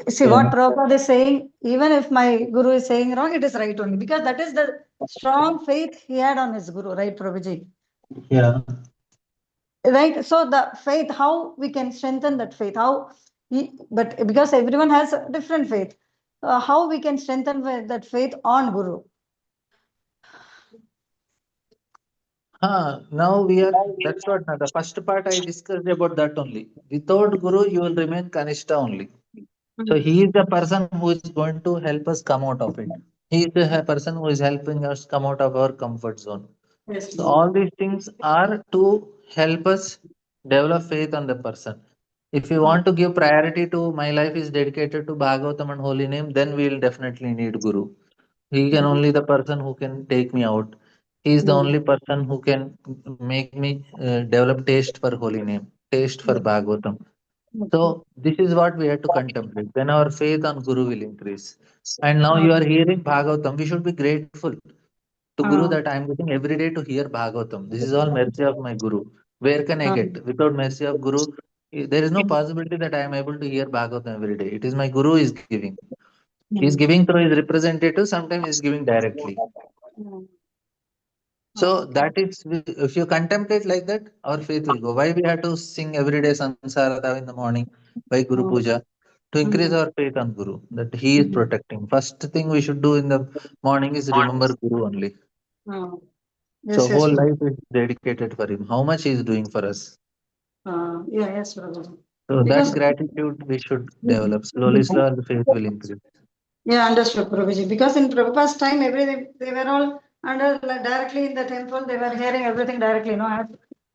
S3: See
S1: Yeah.
S3: what Prabhupada is saying, even if my Guru is saying wrong, it is right only because that is the strong faith he had on his Guru, right, Prabhuji?
S1: Yeah.
S3: Right, so the faith, how we can strengthen that faith, but because everyone has a different faith, how we can strengthen that faith on Guru.
S1: Now we are, that's what now the first part I discussed about that only. Without Guru, you will remain Kanishta only. So
S3: Mm.
S1: he is the person who is going to help us come out of it. He is the person who is helping us come out of our comfort zone.
S3: Yes.
S1: So all these things are to help us develop faith on the person. If you want to give priority to my life is dedicated to Bhagavatam and holy name, then we will definitely need Guru. He can only the person who can take me out. He is the only person who can make me develop taste for holy name, taste for Bhagavatam. So this is what we have to contemplate. Then our faith on Guru will increase. And now you are hearing Bhagavatam. We should be grateful to Guru that I am getting every day to hear Bhagavatam. This is all mercy of my Guru. Where can I get? Without mercy of Guru, there is no possibility that I am able to hear Bhagavatam every day. It is my Guru is giving. He is giving through his representative. Sometimes he is giving directly. So that is, if you contemplate like that, our faith will go. Why we have to sing every day Sansarata in the morning by Guru Puja? To increase our faith on Guru, that he is protecting. First thing we should do in the morning is remember Guru only.
S3: Yes,
S1: So
S3: yes,
S1: whole
S3: Prabhuji.
S1: life is dedicated for him. How much he is doing for us.
S3: Yeah, yes, Prabhuji.
S1: So that
S3: Because
S1: gratitude we should develop. Slowly, slowly the faith will increase.
S3: yeah, understood, Prabhuji. Because in Prabhupada's time, everything they were all under like, directly in the temple. They were hearing everything directly. No, as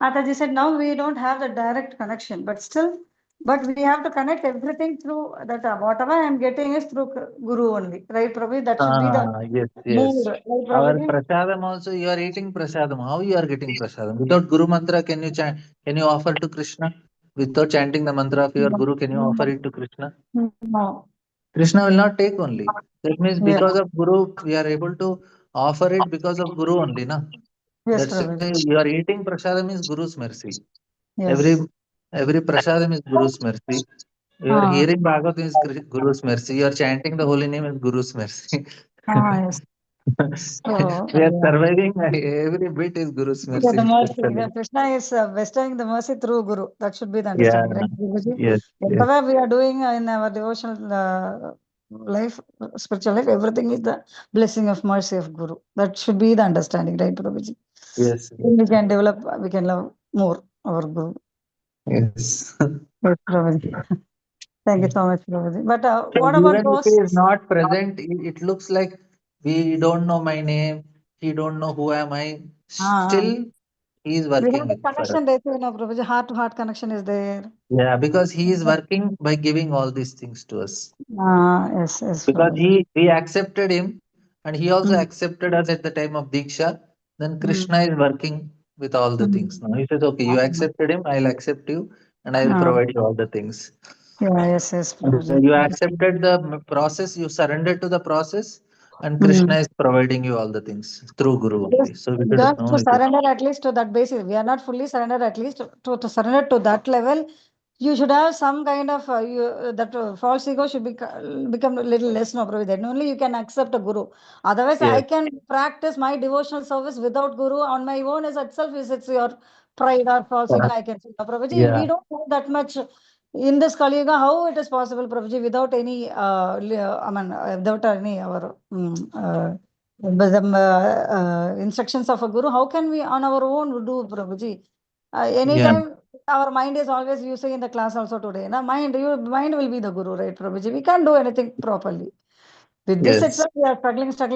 S3: Ataji said, now we don't have the direct connection, but still, but we have to connect everything through that. Whatever I'm getting is through Guru only, right, Prabhuji? That should be the
S1: Yes,
S3: mood,
S1: yes.
S3: right,
S1: Our
S3: Prabhuji?
S1: prasadam also, you are eating prasadam. How you are getting prasadam? Without Guru mantra, can you chant? Can you offer to Krishna? Without chanting the mantra of your Guru, can you offer it to Krishna?
S3: No.
S1: Krishna will not take only. That means
S3: Yeah.
S1: because of Guru, we are able to offer it because of Guru only, na?
S3: Yes,
S1: That's why
S3: Prabhuji.
S1: you are eating prasadam is Guru's mercy. Every
S3: Yes.
S1: every prasadam is Guru's mercy. You are hearing Bhagavatam is Guru's mercy. You are chanting the holy name is Guru's mercy.
S3: Yes. So,
S1: We are
S3: yeah.
S1: surviving. Every bit is Guru's
S3: Yeah, the
S1: mercy.
S3: mercy.
S1: Literally.
S3: The Krishna is bestowing the mercy through Guru. That should be the
S1: Yeah.
S3: understanding, right, Guruji?
S1: Yes. Yes.
S3: Whatever we are doing in our devotional life, spiritual life, everything is the blessing of mercy of Guru. That should be the understanding, right, Prabhuji?
S1: Yes.
S3: Then we can develop, we can love more our Guru.
S1: Yes.
S3: Yes, Prabhuji. Thank you so much, Prabhuji. But
S1: So
S3: what about
S1: even if he
S3: those?
S1: is not present, it looks like we don't know my name. He don't know who am I.
S3: Ah,
S1: Still, he is
S3: we have
S1: working
S3: the
S1: with for us.
S3: connection there, you know, Prabhuji. Heart to heart connection is there.
S1: Yeah, because he is working by giving all these things to us.
S3: Yes, yes,
S1: Because
S3: Prabhuji.
S1: we accepted him and he also
S3: Mm.
S1: accepted us at the time of Diksha. Then
S3: Mm.
S1: Krishna is working with all the things. Now he says, okay, you accepted him, I'll accept you and I will provide you all the things.
S3: Yeah, yes, yes,
S1: And
S3: Prabhuji.
S1: you accepted the process, you surrendered to the process, and Krishna
S3: Mm.
S1: is providing you all the things through Guru only.
S3: Just,
S1: So we should
S3: just
S1: know
S3: to
S1: it.
S3: surrender at least to that basis. We are not fully surrendered at least to surrender to that level. You should have some kind of that false ego should become a little less, no, Prabhuji. Then only you can accept a guru. Otherwise, I
S1: Yes.
S3: can practice my devotional service without guru on my own as itself is it's your pride or false ego. I can say, Prabhuji,
S1: Yeah.
S3: we don't have that much in this Kali Yuga. How it is possible, Prabhuji, without any I mean, without any our but the instructions of a guru, how can we on our own do, Prabhuji?
S1: Yeah.
S3: Anytime our mind is always using in the class also today. Now mind will be the guru, right, Prabhuji? We can't do anything properly. With this
S1: Yes.
S3: itself, we are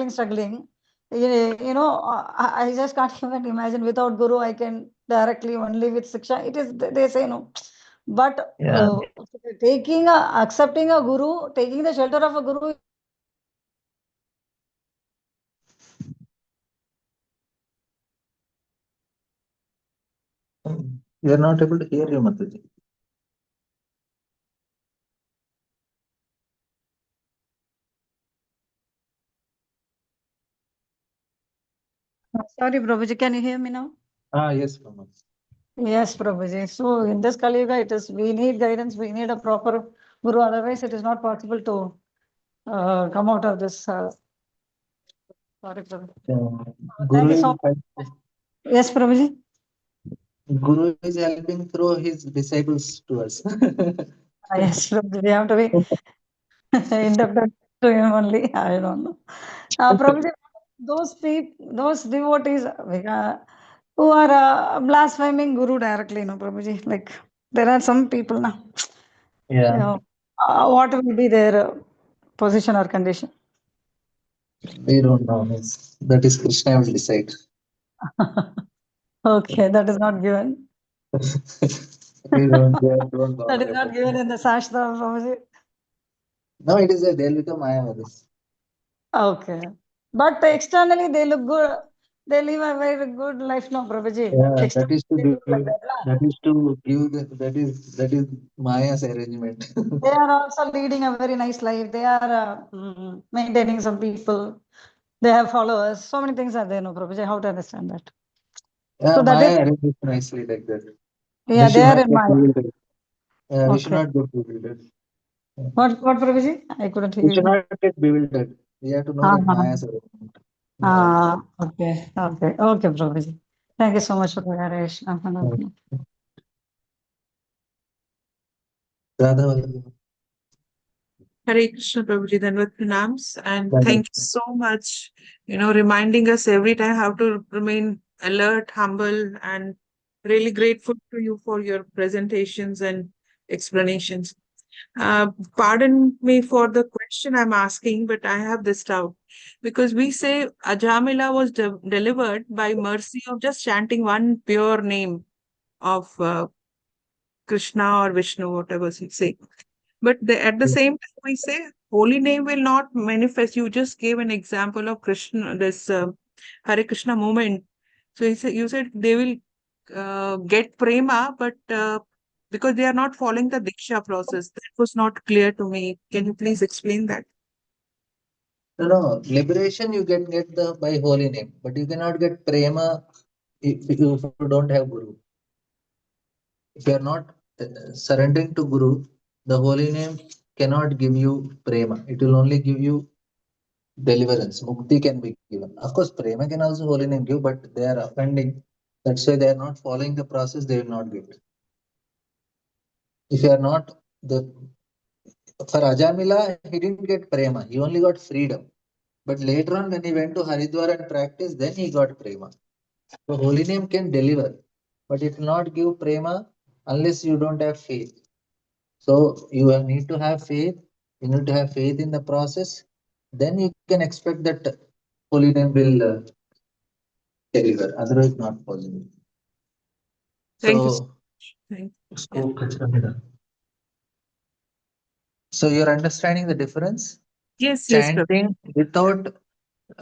S3: struggling. I just can't even imagine without guru, I can directly only with Siksha. It is, they say no. But
S1: Yeah.
S3: accepting a guru, taking the shelter of a guru.
S1: We are not able to hear you, Mataji.
S3: Sorry, Prabhuji, can you hear me now?
S1: Yes, Mama.
S3: Yes, Prabhuji. So in this Kali Yuga, we need guidance, we need a proper guru, otherwise it is not possible to come out of this. Sorry, Prabhuji. Thank
S1: Guru
S3: you
S1: is
S3: so much. Yes, Prabhuji.
S1: Guru is helping through his disciples to us.
S3: Yes, Prabhuji. We have to be indebted to him only. I don't know. Prabhuji, those devotees who are blaspheming Guru directly, no, Prabhuji. Like there are some people now.
S1: Yeah,
S3: What will be their position or condition?
S1: we don't know. That is Krishna will decide.
S3: Okay, that is not given.
S1: We don't
S3: That
S1: bother
S3: is not
S1: about
S3: given
S1: it.
S3: in the Shastra, Prabhuji.
S1: No, it is a they'll become Mayavadis.
S3: Okay. But externally they look good. They live a very good life, no, Prabhuji.
S1: Yeah, that
S3: Externally
S1: is to
S3: they
S1: give.
S3: look like that.
S1: That is to give. That is Maya's arrangement.
S3: They are also leading a very nice life. They are maintaining some people. They have followers. So many things are there, no, Prabhuji. How to understand that?
S1: Yeah,
S3: So that is,
S1: Maya arranges nicely like that. We
S3: yeah, they
S1: should
S3: are
S1: not
S3: in
S1: get
S3: my.
S1: bewildered. We should
S3: Okay.
S1: not get bewildered. Yeah.
S3: What, Prabhuji? I couldn't
S1: We
S3: hear
S1: should
S3: you.
S1: not get bewildered. We have to know that Maya's arrangement.
S3: Okay, Prabhuji. Thank you so much for the narration.
S1: Radha Vallabhi.
S4: Hare Krishna Prabhuji, Dandavat Pranams, and
S1: Dandavat.
S4: thank you so much, reminding us every time how to remain alert, humble, and really grateful to you for your presentations and explanations. Pardon me for the question I'm asking, but I have this doubt. Because we say Ajamila was delivered by mercy of just chanting one pure name of Krishna or Vishnu, whatever we say. But at the same time, we say holy name will not manifest. You just gave an example of Krishna, this Hare Krishna movement. So you said they will get prema, but because they are not following the Diksha process, that was not clear to me. Can you please explain that?
S1: No, liberation you can get the by holy name, but you cannot get prema if you don't have Guru. If you are not surrendering to Guru, the holy name cannot give you prema. It will only give you deliverance. Mukti can be given. Of course, prema can also holy name give, but they are offending. That's why they are not following the process. They will not get. If you are not the for Ajamila, he didn't get prema. He only got freedom. But later on, when he went to Haridwar and practiced, then he got prema. So holy name can deliver, but it will not give prema unless you don't have faith. So you need to have faith. You need to have faith in the process. Then you can expect that holy name will deliver. Otherwise, not possible.
S4: Thank you.
S1: So,
S4: Thank
S1: so you're understanding the difference?
S4: Yes,
S1: Chanting without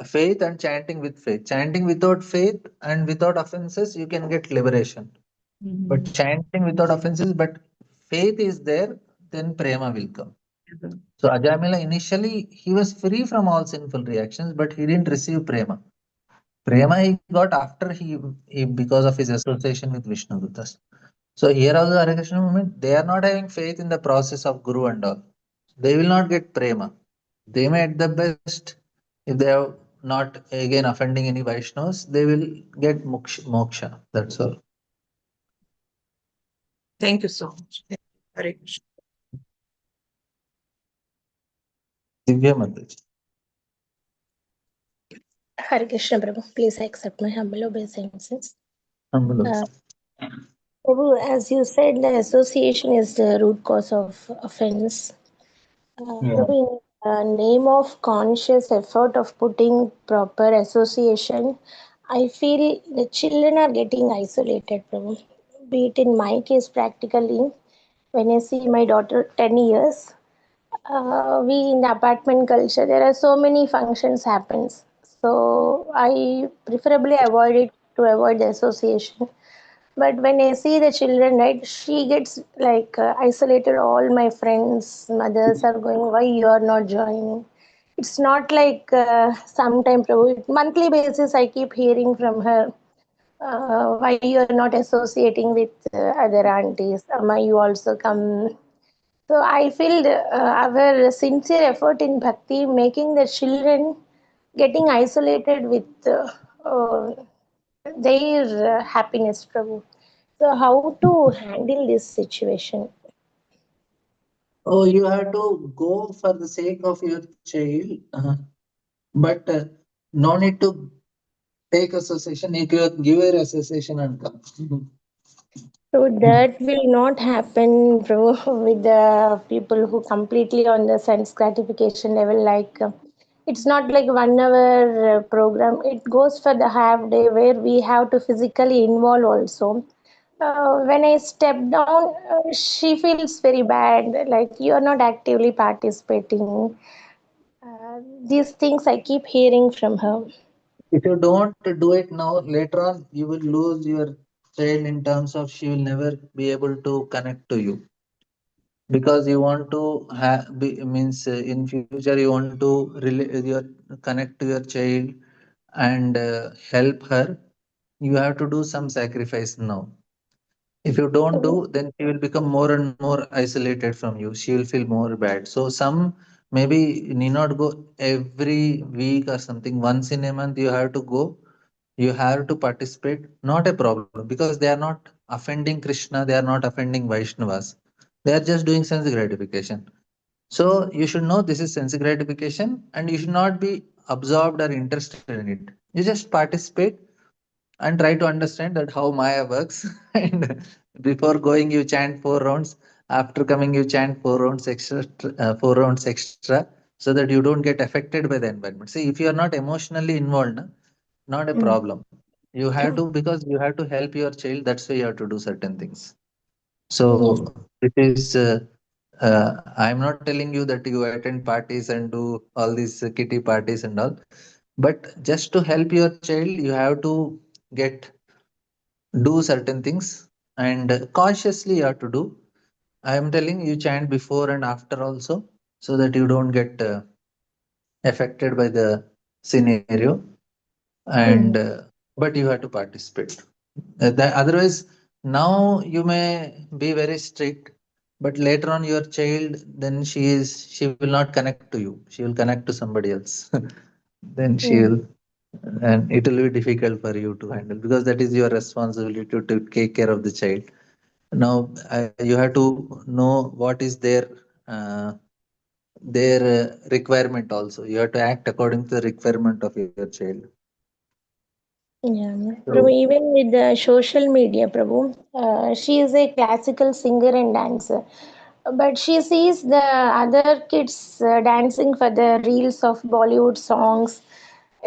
S1: faith and chanting with faith. Chanting without faith and without offenses, you can get liberation. But chanting without offenses, but faith is there, then prema will come. So Ajamila initially he was free from all sinful reactions, but he didn't receive prema. Prema he got after he because of his association with Vishnu Dutas. So here also Hare Krishna movement, they are not having faith in the process of Guru and all. They will not get prema. They may at the best, if they have not again offending any Vaishnavas, they will get moksha. That's all.
S4: Thank you so much. Hare Krishna.
S1: Divya Mataji.
S5: Hare Krishna Prabhu, please accept my humble obeisances.
S1: Humble.
S5: Prabhu, as you said, the association is the root cause of offense. Prabhu, in the name of conscious effort of putting proper association, I feel the children are getting isolated, Prabhu. Be it in my case, practically, when I see my daughter 10 years, we in the apartment culture, there are so many functions happens. So I preferably avoid it to avoid the association. But when I see the children, right, she gets like isolated. All my friends, mothers are going, why you are not joining? It's not like sometime monthly basis. I keep hearing from her, why you are not associating with other aunties. Amma, you also come. So I feel our sincere effort in bhakti making the children getting isolated with their happiness, Prabhu. So how to handle this situation?
S1: Oh, you have to go for the sake of your child, but no need to take association. You can give your association and come.
S5: So that will not happen, bro, with the people who completely on the sense gratification level. Like it's not like 1 hour program. It goes for the half day where we have to physically involve also. When I step down, she feels very bad. Like you are not actively participating. These things I keep hearing from her.
S1: If you don't do it now, later on, you will lose your child in terms of she will never be able to connect to you. Because you want to have means in future you want to your connect to your child and help her, you have to do some sacrifice now. If you don't do, then she will become more and more isolated from you. She will feel more bad. So some Maybe you need not go every week or something. Once in a month, you have to go. You have to participate. Not a problem because they are not offending Krishna. They are not offending Vaishnavas. They are just doing sense gratification. So you should know this is sense gratification and you should not be absorbed or interested in it. You just participate and try to understand that how Maya works. And before going, you chant 4 rounds. After coming, you chant 4 rounds extra, 4 rounds extra, so that you don't get affected by the environment. See, if you are not emotionally involved, na, not a problem. You have to because you have to help your child. That's why you have to do certain things.
S5: Yes.
S1: So it is. I'm not telling you that you attend parties and do all these kitty parties and all, but just to help your child, you have to get do certain things and consciously you have to do. I am telling you chant before and after also, so that you don't get affected by the scenario and but you have to participate. Otherwise, now you may be very strict, but later on your child, then she will not connect to you. She will connect to somebody else. Then she
S5: Mm.
S1: will, and it will be difficult for you to handle because that is your responsibility to take care of the child. Now you have to know what is their requirement also. You have to act according to the requirement of your child.
S5: Yeah,
S1: So
S5: Prabhu, even with the social media, Prabhu, she is a classical singer and dancer. But she sees the other kids dancing for the reels of Bollywood songs.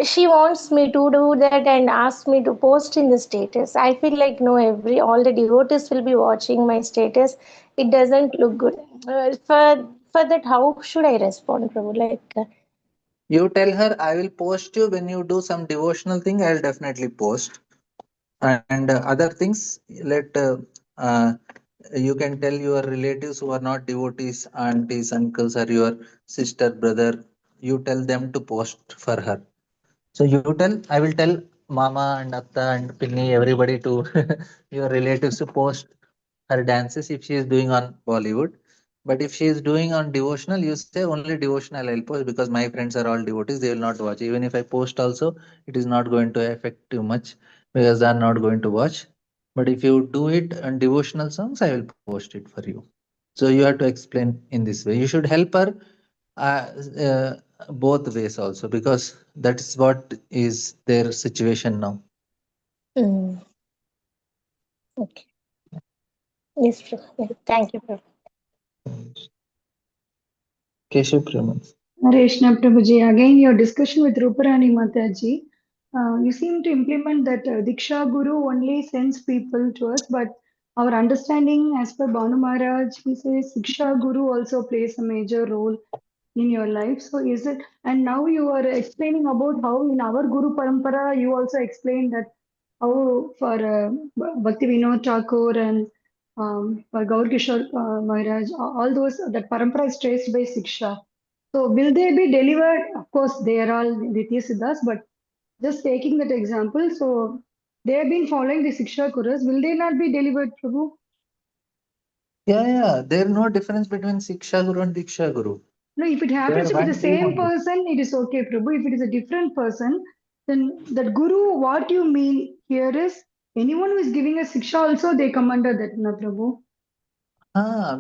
S5: She wants me to do that and asks me to post in the status. I feel like no, all the devotees will be watching my status. It doesn't look good. For that, how should I respond, Prabhu?
S1: you tell her, I will post you when you do some devotional thing. I'll definitely post. And other things, uh, you can tell your relatives who are not devotees, aunties, uncles, or your sister, brother. You tell them to post for her. So you tell, I will tell Mama and Atta and Pinni, everybody to your relatives to post her dances if she is doing on Bollywood. But if she is doing on devotional, you say only devotional I'll post because my friends are all devotees. They will not watch. Even if I post also, it is not going to affect too much because they are not going to watch. But if you do it on devotional songs, I will post it for you. So you have to explain in this way. You should help her uh, uh, both ways also because that is what is their situation now.
S5: Mm, okay. Yes, Prabhu. Yeah, thank you, Prabhu.
S1: Keshav Preman.
S2: Reshna Prabhuji, again your discussion with Ruparani Mataji, you seem to implement that Diksha Guru only sends people to us, but our understanding as per Banu Maharaj, he says Diksha Guru also plays a major role in your life. So is it, and now you are explaining about how in our Guru Parampara, you also explained that how for Bhakti Vinod Thakur and for Gaur Kishore Maharaj, all those, that Parampara is traced by Siksha. So will they be delivered? Of course, they are all Ditya Siddhas, but just taking that example, so they have been following the Siksha Gurus. Will they not be delivered, Prabhu?
S1: Yeah. There is no difference between Siksha Guru and Diksha Guru.
S2: No, if it
S1: They
S2: happens
S1: are
S2: to be the
S1: one team
S2: same
S1: only.
S2: person, it is okay, Prabhu. If it is a different person, then that Guru, what you mean here is anyone who is giving a Siksha also, they come under that, na Prabhu.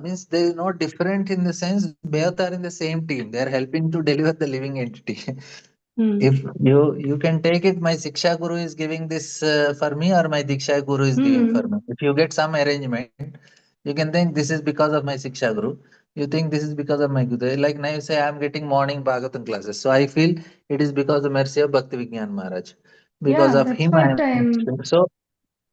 S1: Means there is no different in the sense both are in the same team. They are helping to deliver the living entity.
S2: Hmm.
S1: If you can take it, my Siksha Guru is giving this for me, or my Diksha Guru is giving for me.
S2: Hmm.
S1: If you get some arrangement, you can think this is because of my Siksha Guru. You think this is because of my Guru. Like now you say I am getting morning Bhagavatam classes, so I feel it is because of the mercy of Bhakti Vigyan Maharaj. Because
S2: Yeah,
S1: of
S2: that's
S1: him, I
S2: what
S1: am
S2: I'm.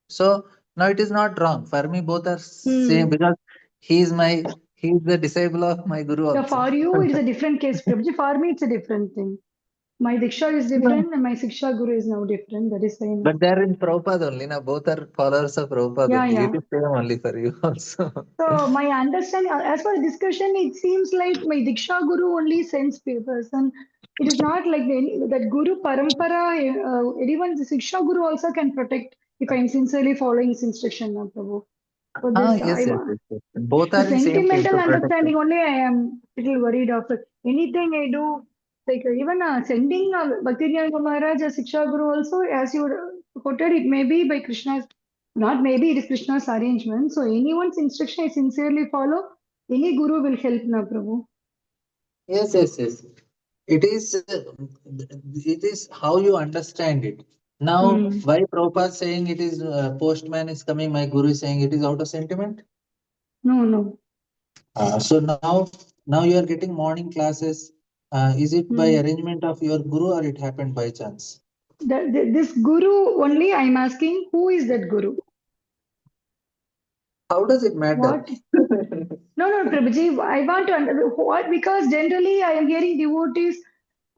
S1: so now it is not wrong for me. Both are same
S2: Hmm.
S1: because he is the disciple of my Guru
S2: Yeah,
S1: also.
S2: for you, it is a different case, Prabhuji. For me, it's a different thing. My Diksha is different and my Siksha Guru is now different. That is fine.
S1: But they're in Prabhupada only. Now both are followers of Prabhupada
S2: Yeah,
S1: only. It
S2: yeah.
S1: is same only for you also.
S2: So my understanding, as per the discussion, it seems like my Diksha Guru only sends papers, and it is not like that Guru Parampara. Anyone, the Siksha Guru also can protect if I am sincerely following his instruction, now, Prabhu. So this,
S1: Yes, yes, yes, yes. Both
S2: the
S1: are in same team
S2: sentimental
S1: to protect
S2: understanding
S1: them.
S2: only I am little worried of it. anything I do, like even sending Bhakti-Vinayaka Maharaj as Siksha Guru also, as you quoted, it may be by Krishna's, not maybe, it is Krishna's arrangement. So anyone's instruction I sincerely follow, any Guru will help na Prabhu.
S1: Yes, yes, yes. It is how you understand it. Now, why Prabhupada saying it is postman is coming, my Guru is saying it is out of sentiment?
S2: No, no.
S1: So now you are getting morning classes. Is it by arrangement of your Guru or it happened by chance?
S2: This Guru only, I am asking, who is that Guru?
S1: How does it matter?
S2: What? No, Prabhuji, I want to understand what, because generally I am hearing devotees,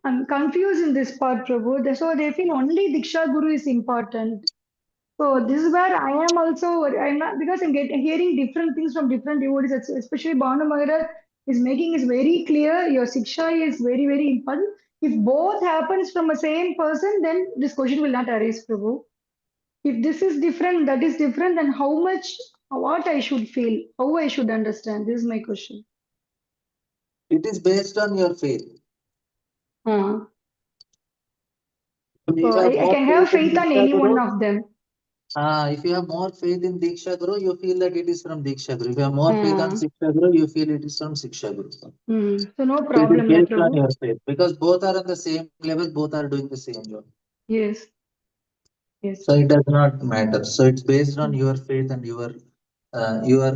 S2: I'm confused in this part, Prabhu. So they feel only Diksha Guru is important. So this is where I am also, I'm not, because I'm hearing different things from different devotees, especially Bhavana Maharaj is making it very clear, your Siksha is very, very important. If both happens from a same person, then this question will not arise, Prabhu. If this is different, that is different, then how much, what I should feel, how I should understand, this is my question.
S1: It is based on your faith.
S2: So
S1: If you have
S2: I
S1: more
S2: can have
S1: faith in
S2: faith on
S1: Diksha
S2: any one
S1: Guru,
S2: of them.
S1: if you have more faith in Diksha Guru, you feel that it is from Diksha Guru. If you have more faith on
S2: Uh,
S1: Siksha Guru, you feel it is from Siksha Guru. So
S2: So no
S1: it is
S2: problem, na
S1: based on
S2: Prabhu.
S1: your faith because both are on the same level, both are doing the same job.
S2: Yes, yes.
S1: So it does not matter. So it's based on your faith and your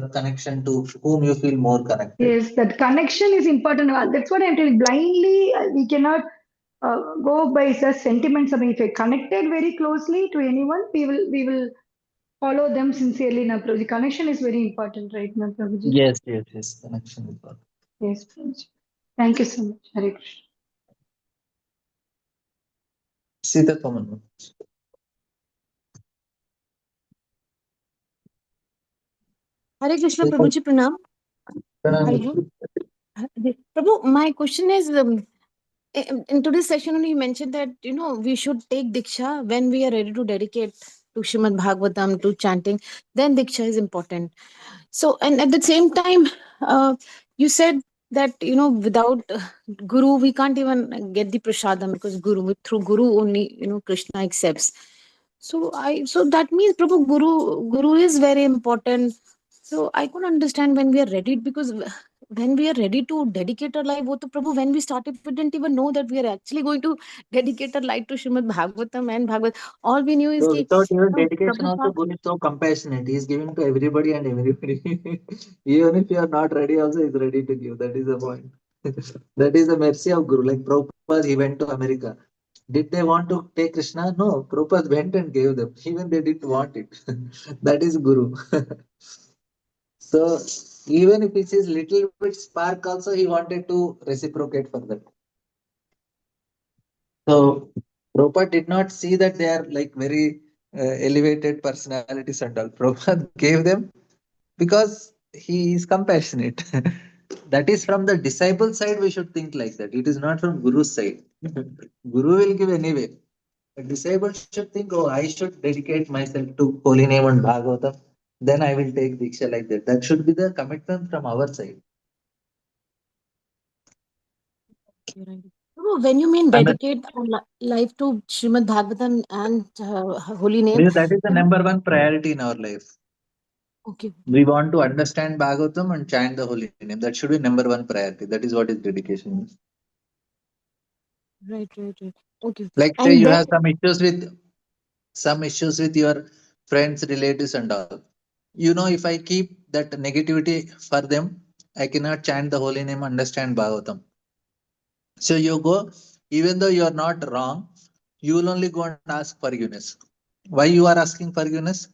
S1: connection to whom you feel more connected.
S2: Yes, that connection is important. That's what I'm telling. Blindly, we cannot go by such sentiments. I mean, if we're connected very closely to anyone, we will follow them sincerely. Na Prabhuji. Connection is very important, right, na Prabhuji?
S1: Yes, yes, yes. Connection is what.
S2: Yes, Prabhuji. Thank you so much. Hare Krishna.
S1: Sita Kaman.
S6: Hare Krishna, Prabhuji Pranam. Hare Prabhu, my question is, in today's session only you mentioned that, we should take Diksha when we are ready to dedicate to Srimad Bhagavatam, to chanting, then Diksha is important. So, and at the same time, you said that, without Guru, we can't even get the prasadam because through Guru only, Krishna accepts. So that means Prabhu Guru is very important. So I couldn't understand when we are ready, because when we are ready to dedicate our life, Prabhu, when we started, we didn't even know that we are actually going to dedicate our life to Srimad Bhagavatam and Bhagavad. All we knew is
S1: So
S6: that
S1: without even dedication, also
S6: Prabhupada.
S1: Guru is so compassionate. He is giving to everybody and everybody. Even if you are not ready, also he is ready to give. That is the point. That is the mercy of Guru. Like Prabhupada, he went to America. Did they want to take Krishna? No. Prabhupada went and gave them. Even they didn't want it. That is Guru. So even if it is little bit spark, also he wanted to reciprocate for that. So Prabhupada did not see that they are like very elevated personalities and all. Prabhupada gave them because he is compassionate. That is from the disciple side, we should think like that. It is not from Guru's side. Guru will give anyway. A disciple should think, oh, I should dedicate myself to holy name and Bhagavatam. Then I will take Diksha like that. That should be the commitment from our side.
S6: Prabhu, when you mean
S1: And
S6: dedicate our life to Srimad Bhagavatam and holy name,
S1: that is the number one priority in our life.
S6: okay.
S1: We want to understand Bhagavatam and chant the holy name. That should be number one priority. That is what is dedication.
S6: Right. Okay.
S1: Like say
S6: And
S1: you
S6: then,
S1: have some issues with your friends, relatives, and all. You know, if I keep that negativity for them, I cannot chant the holy name, understand Bhagavatam. So you go, even though you are not wrong, you will only go and ask forgiveness. Why you are asking forgiveness?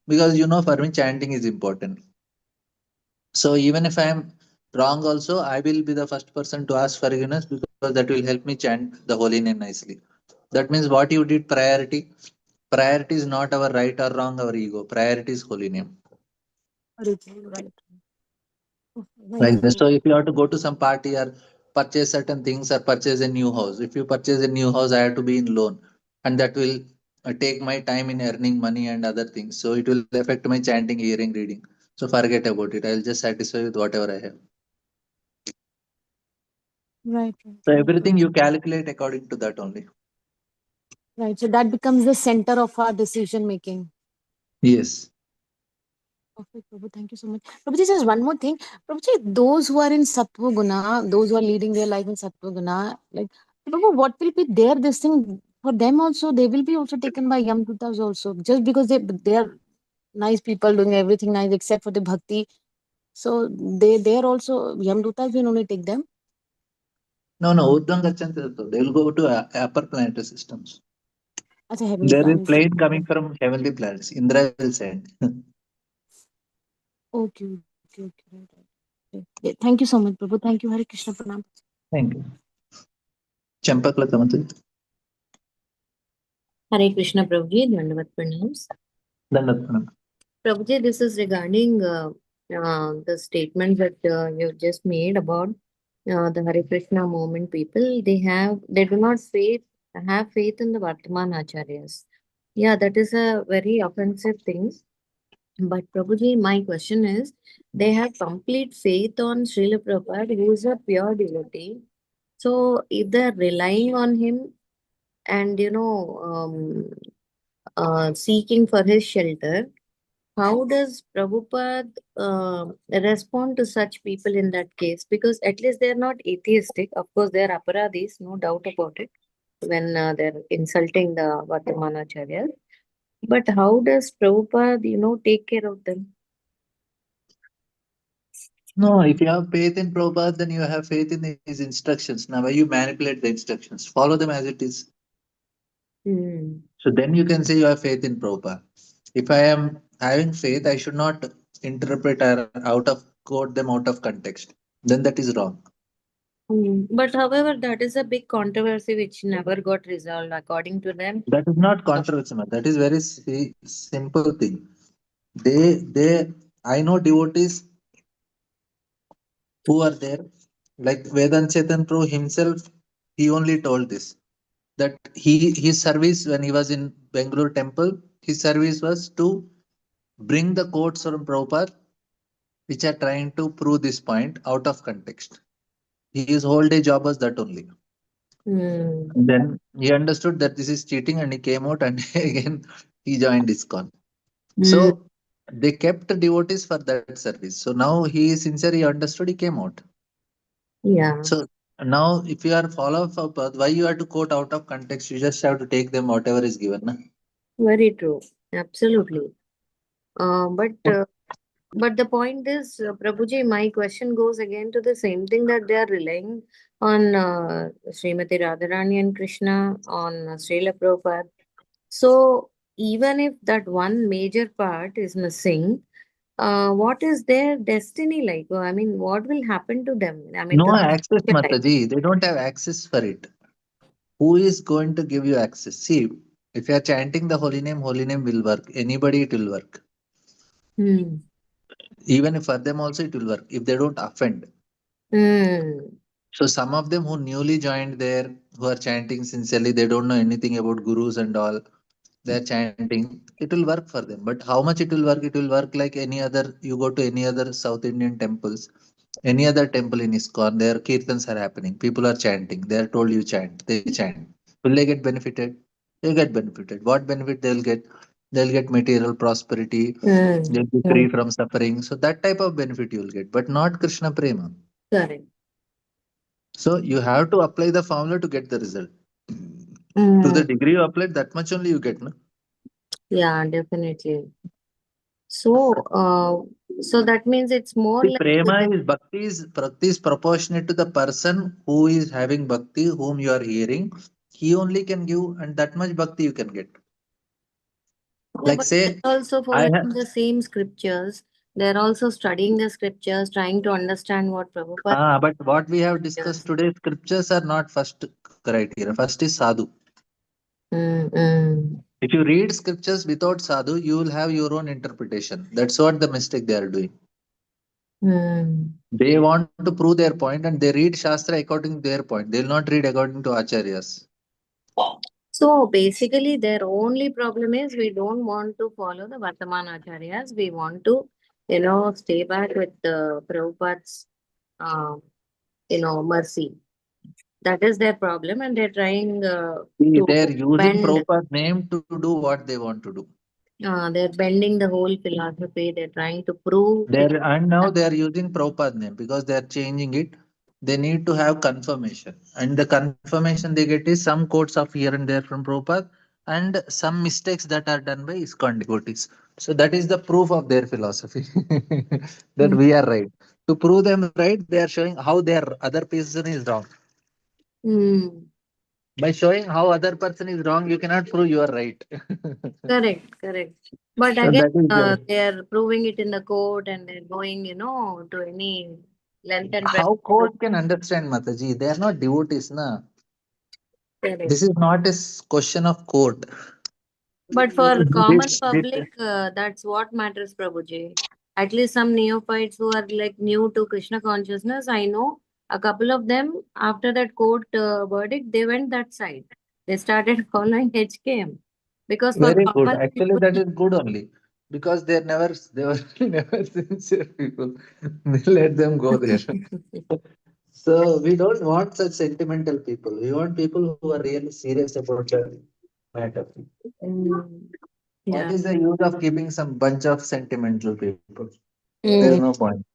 S1: Because you know for me chanting is important. So even if I am wrong also, I will be the first person to ask forgiveness because that will help me chant the holy name nicely. That means what you did priority. Priority is not our right or wrong, our ego. Priority is holy name.
S6: right.
S1: Like this.
S6: Right.
S1: So if you have to go to some party or purchase certain things or purchase a new house, if you purchase a new house, I have to be in loan, and that will take my time in earning money and other things. So it will affect my chanting, hearing, reading. So forget about it. I'll just satisfy with whatever I have.
S6: Right.
S1: So everything you calculate according to that only.
S6: Right. So that becomes the center of our decision making.
S1: Yes.
S6: Perfect, Prabhu. Thank you so much. Prabhuji, just one more thing. Prabhuji, those who are in Sattva Guna, those who are leading their life in Sattva Guna, like, Prabhu, what will be their this thing for them also? They will be also taken by Yamdutas also, just because they are nice people doing everything nice except for the bhakti. So they are also Yamdutas will only take them.
S1: No, Urdhvam Gachanti Tattva. They will go to upper planetary systems.
S6: Acha, heavenly
S1: There is
S6: planets.
S1: plane coming from heavenly planets. Indra will send.
S6: Okay, right. Yeah, thank you so much, Prabhu. Thank you, Hare Krishna Pranam.
S1: Thank you. Champakla Tamatu.
S7: Hare Krishna Prabhuji, Dandavat Pranams.
S1: Dandat.
S7: Prabhuji, this is regarding the statement that you just made about the Hare Krishna movement people. They do not have faith in the Vartaman Acharyas. Yeah, that is a very offensive thing. But Prabhuji, my question is, they have complete faith on Srila Prabhupada, who is a pure devotee. So if they're relying on him and seeking for his shelter, how does Prabhupada respond to such people in that case? Because at least they're not atheistic. Of course, they're aparadhis, no doubt about it, when they're insulting the Vartamanacharya. But how does Prabhupada, take care of them?
S1: No, if you have faith in Prabhupada, then you have faith in his instructions. Now, why you manipulate the instructions? Follow them as it is.
S7: Hmm.
S1: So then you can say you have faith in Prabhupada. If I am having faith, I should not interpret or quote them out of context. Then that is wrong.
S7: But however, that is a big controversy which never got resolved according to them.
S1: That is not controversial. That is very simple thing. I know devotees who are there, like Vedant Chetan Prabhu himself, he only told this, that his service when he was in Bangalore temple, his service was to bring the quotes from Prabhupada, which are trying to prove this point out of context. His whole day job was that only.
S7: Hmm.
S1: Then he understood that this is cheating and he came out and again he joined ISKCON. So they kept devotees for that service. So now he is sincere, he understood, he came out.
S7: Yeah.
S1: So now if you are follower of Prabhupada, why you have to quote out of context? You just have to take them whatever is given. Na?
S7: Very true. Absolutely. But the point is, Prabhuji, my question goes again to the same thing, that they are relying on Srimati Radharani and Krishna, on Srila Prabhupada. So even if that one major part is missing, what is their destiny like? I mean, what will happen to them? I mean,
S1: No
S7: to
S1: access,
S7: the
S1: Mataji. They don't have access for it. Who is going to give you access? See, if you are chanting the holy name will work. Anybody it will work.
S7: Hmm.
S1: Even if for them also it will work if they don't offend.
S7: Hmm.
S1: So some of them who newly joined there, who are chanting sincerely, they don't know anything about gurus and all. They're chanting. It will work for them. But how much it will work? It will work like any other. You go to any other South Indian temples, any other temple in ISKCON, their kirtans are happening. People are chanting. They are told you chant. They chant. Will they get benefited? They get benefited. What benefit they'll get? They'll get material prosperity. They'll be
S7: Hmm.
S1: free from suffering. So that type of benefit you will get, but not Krishna Prema.
S7: Correct.
S1: So you have to apply the formula to get the result.
S7: Hmm.
S1: To the degree you apply, that much only you get. No?
S7: Yeah, definitely. So that means it's more
S1: See,
S7: like
S1: prema is bhakti is proportionate to the person who is having bhakti, whom you are hearing. He only can give, and that much bhakti you can get.
S7: yeah,
S1: Like
S7: but
S1: say,
S7: they're also
S1: I
S7: following
S1: have,
S7: the same scriptures. They're also studying the scriptures, trying to understand what Prabhupada
S1: but what we have
S7: is.
S1: discussed today, scriptures are not first criteria. First is sadhu.
S7: Mm-mm.
S1: If you read scriptures without sadhu, you will have your own interpretation. That's what the mistake they are doing.
S7: Mm.
S1: They want to prove their point and they read Shastra according to their point. They will not read according to Acharyas.
S7: So basically, their only problem is we don't want to follow the Vartaman Acharyas. We want to, stay back with the Prabhupada's, mercy. That is their problem, and they're trying
S1: See,
S7: to
S1: they're using
S7: bend.
S1: Prabhupada's name to do what they want to do.
S7: They're bending the whole philosophy. They're trying to prove things.
S1: And now they're using Prabhupada's name because they're changing it. They need to have confirmation. And the confirmation they get is some quotes of here and there from Prabhupada and some mistakes that are done by ISKCON devotees. So that is the proof of their philosophy that we are right. To prove them right, they are showing how their other person is wrong.
S7: Hmm.
S1: By showing how other person is wrong, you cannot prove you are right.
S7: Correct, correct. But
S1: So
S7: again,
S1: that is the
S7: they're proving it in the court and they're going, to any length and breadth.
S1: how court can understand Mataji. They are not devotees, na.
S7: Correct.
S1: This is not a question of court.
S7: But for common
S1: This,
S7: public, that's what matters, Prabhuji. At least some neophytes who are like new to Krishna consciousness, I know a couple of them after that court verdict, they went that side. They started following HKM because for
S1: very good.
S7: common
S1: Actually,
S7: people,
S1: that is good only because they were never sincere people. They let them go there. So we don't want such sentimental people. We want people who are really serious about the matter.
S7: Mm,
S1: What
S7: yeah.
S1: is the use of keeping some bunch of sentimental people? There is
S7: Mm,
S1: no point.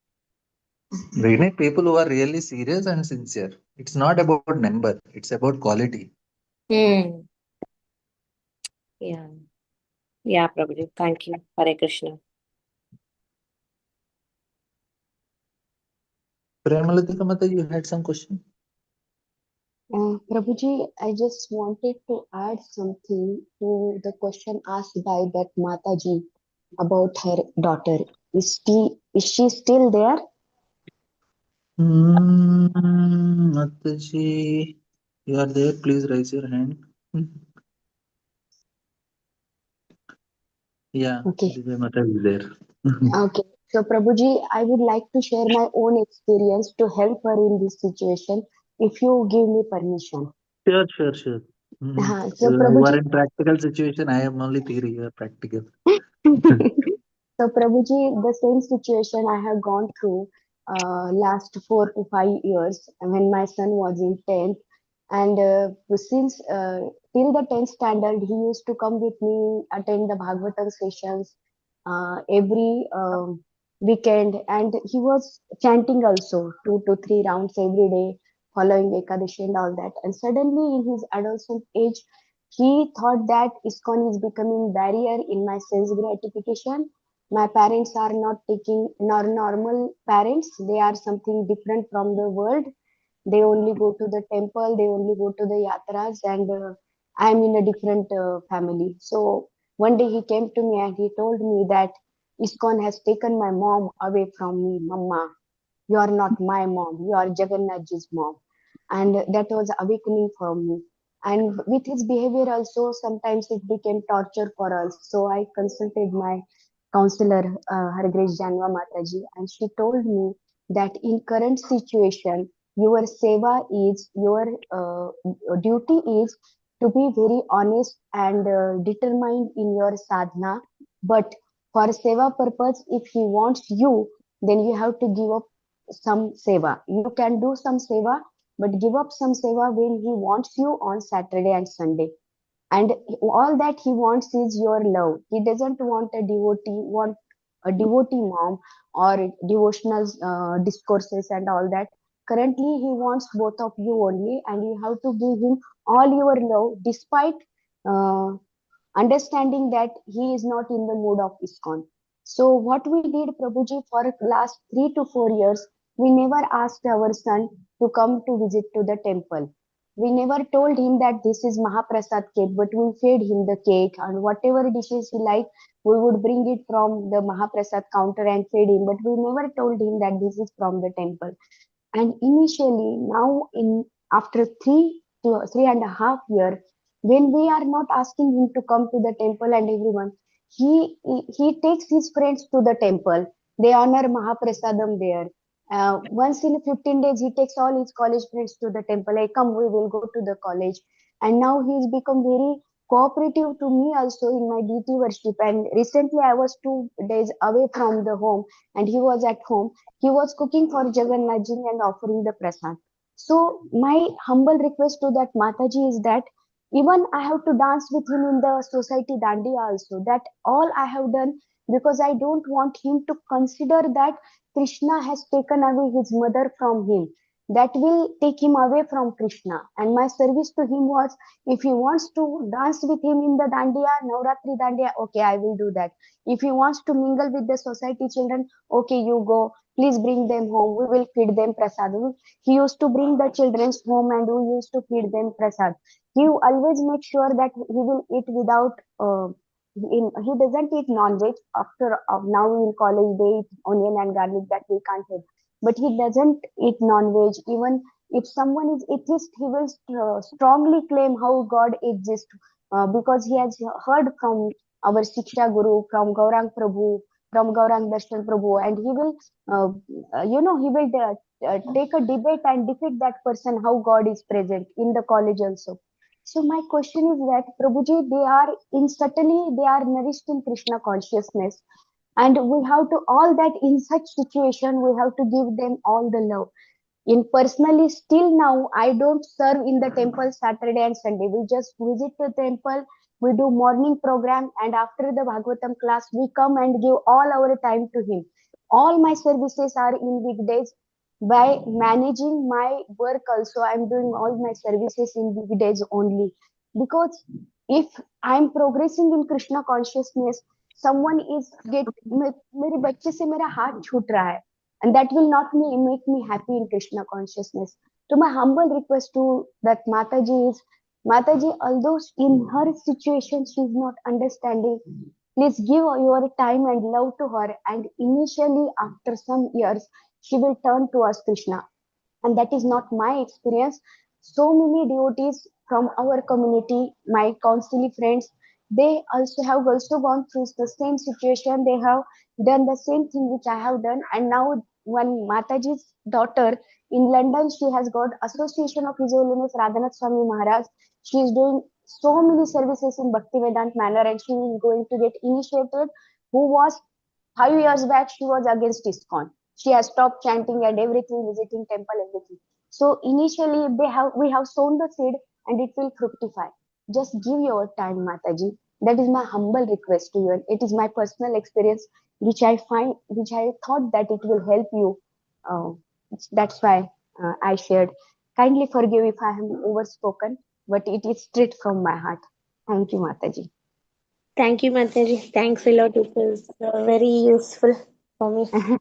S1: We need people who are really serious and sincere. It's not about number, it's about quality.
S7: mm, yeah. Yeah, Prabhuji. Thank you. Hare Krishna.
S1: Premalatika Mata, you had some question?
S8: Prabhuji, I just wanted to add something to the question asked by that Mataji about her daughter. Is she still there?
S1: Mataji, you are there, please raise your hand. Yeah,
S8: Okay.
S1: Divya Mata is there.
S8: Okay. So Prabhuji, I would like to share my own experience to help her in this situation, if you give me permission.
S1: Sure.
S8: So
S1: You are
S8: Prabhuji,
S1: in practical situation. I am only theory. You are practical.
S8: so Prabhuji, the same situation I have gone through last 4 to 5 years when my son was in 10th. And since till the 10th standard, he used to come with me, attend the Bhagavatam sessions every weekend. And he was chanting also 2 to 3 rounds every day, following Ekadashi and all that. And suddenly in his adolescent age, he thought that ISKCON is becoming barrier in my sense gratification. My parents are not taking nor normal parents. They are something different from the world. They only go to the temple. They only go to the yatras, and I'm in a different family. So one day he came to me and he told me that ISKCON has taken my mom away from me. Mama, you are not my mom. You are Jagannathji's mom. And that was awakening for me. And with his behavior also, sometimes it became torture for us. So I consulted my counselor, Hargresh Janwa Mataji, and she told me that in current situation, your seva is, your duty is to be very honest and determined in your sadhana. But for seva purpose, if he wants you, then you have to give up some seva. You can do some seva, but give up some seva when he wants you on Saturday and Sunday. And all that he wants is your love. He doesn't want a devotee mom or devotional discourses and all that. Currently, he wants both of you only, and you have to give him all your love, despite uh, understanding that he is not in the mood of ISKCON. So what we did, Prabhuji, for last 3 to 4 years, we never asked our son to come to visit to the temple. We never told him that this is Mahaprasad cake, but we fed him the cake and whatever dishes he liked, we would bring it from the Mahaprasad counter and feed him. But we never told him that this is from the temple. And initially, now in after 3 to 3.5 years, when we are not asking him to come to the temple and everyone, he takes his friends to the temple. They honor Mahaprasadam there. Once in 15 days, he takes all his college friends to the temple. Like, come, we will go to the college. And now he's become very cooperative to me also in my DT worship. And recently, I was 2 days away from the home, and he was at home. He was cooking for Jagannath Ji and offering the prasad. So my humble request to that Mataji is that even I have to dance with him in the society dandiya also. That all I have done, because I don't want him to consider that Krishna has taken away his mother from him. That will take him away from Krishna. And my service to him was, if he wants to dance with him in the dandiya, Navratri dandiya, okay, I will do that. If he wants to mingle with the society children, okay, you go. Please bring them home. We will feed them prasad. He used to bring the children home and we used to feed them prasad. He always makes sure that he will eat without. He doesn't eat non-veg. After now in college they eat onion and garlic that we can't eat. But he doesn't eat non-veg. Even if someone is atheist, he will strongly claim how God exists because he has heard from our Siksha Guru, from Gaurang Prabhu, from Gaurang Darshan Prabhu, and he will, he will take a debate and defeat that person how God is present in the college also. So my question is that Prabhuji, they are in subtly they are nourished in Krishna consciousness, and we have to all that in such situation we have to give them all the love. In personally, still now I don't serve in the temple Saturday and Sunday. We just visit the temple. We do morning program, and after the Bhagavatam class, we come and give all our time to him. All my services are in weekdays. By managing my work also, I'm doing all my services in weekdays only. Because if I'm progressing in Krishna consciousness, someone is मेरे बच्चे से मेरा हाथ छूट रहा है, and that will not make me happy in Krishna consciousness. So my humble request to that Mataji is, Mataji, although in her situation she is not understanding, please give your time and love to her, and initially after some years she will turn towards Krishna. And that is not my experience. So many devotees from our community, my counsel friends, they also have also gone through the same situation. They have done the same thing which I have done, and now one Mataji's daughter in London, she has got Association of His Holiness Radhanath Swami Maharaj. She is doing so many services in Bhakti Vedant manner, and she is going to get initiated. Who was 5 years back, she was against ISKCON. She has stopped chanting and everything, visiting temple, everything. So initially, we have sown the seed and it will fructify. Just give your time, Mataji. That is my humble request to you. And it is my personal experience, which I thought that it will help you. Uh, that's why I shared. Kindly forgive if I have overspoken, but it is straight from my heart. Thank you, Mataji.
S5: Thank you, Mataji. Thanks a lot. It was very useful for me.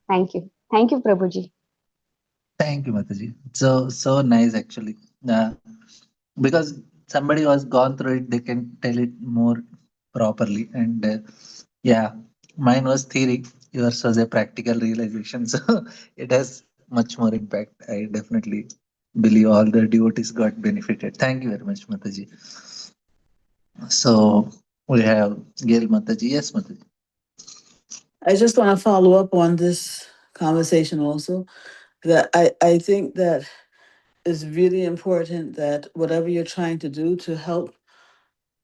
S8: Thank you. Thank you, Prabhuji.
S1: Thank you, Mataji. So nice actually. Because somebody who has gone through it, they can tell it more properly. And yeah, mine was theory. Yours was a practical realization. So it has much more impact. I definitely believe all the devotees got benefited. Thank you very much, Mataji. So we have Gail Mataji. Yes, Mataji.
S9: I just want to follow up on this conversation also. That I think that it's really important that whatever you're trying to do to help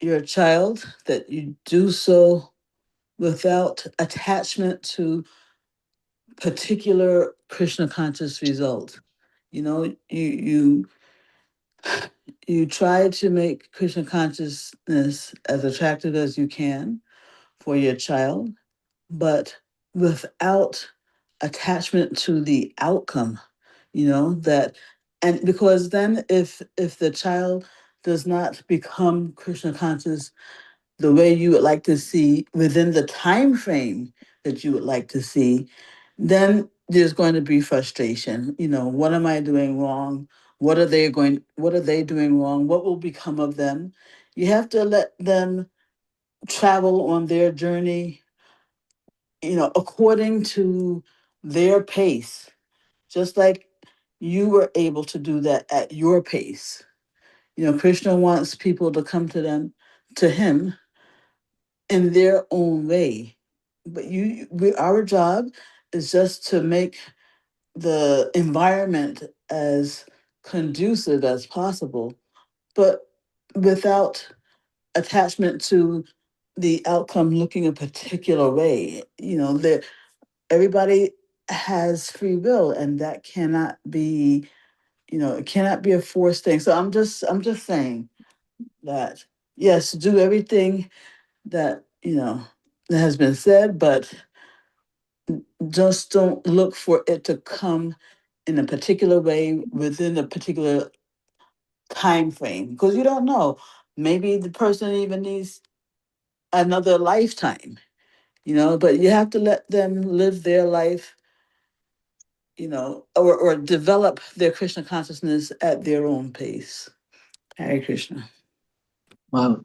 S9: your child, that you do so without attachment to particular Krishna conscious result. You know, you try to make Krishna consciousness as attractive as you can for your child, but without attachment to the outcome, that, and because then if the child does not become Krishna conscious the way you would like to see within the time frame that you would like to see, then there's going to be frustration. What am I doing wrong? What are they doing wrong? What will become of them? You have to let them travel on their journey, according to their pace, just like you were able to do that at your pace. Krishna wants people to come to him in their own way. But our job is just to make the environment as conducive as possible, but without attachment to the outcome looking a particular way. Everybody has free will, and that cannot be it cannot be a forced thing. So I'm just saying that yes, do everything that that has been said, but just don't look for it to come in a particular way within a particular time frame, because you don't know. Maybe the person even needs another lifetime, but you have to let them live their life, or develop their Krishna consciousness at their own pace. Hare Krishna.
S1: Wow.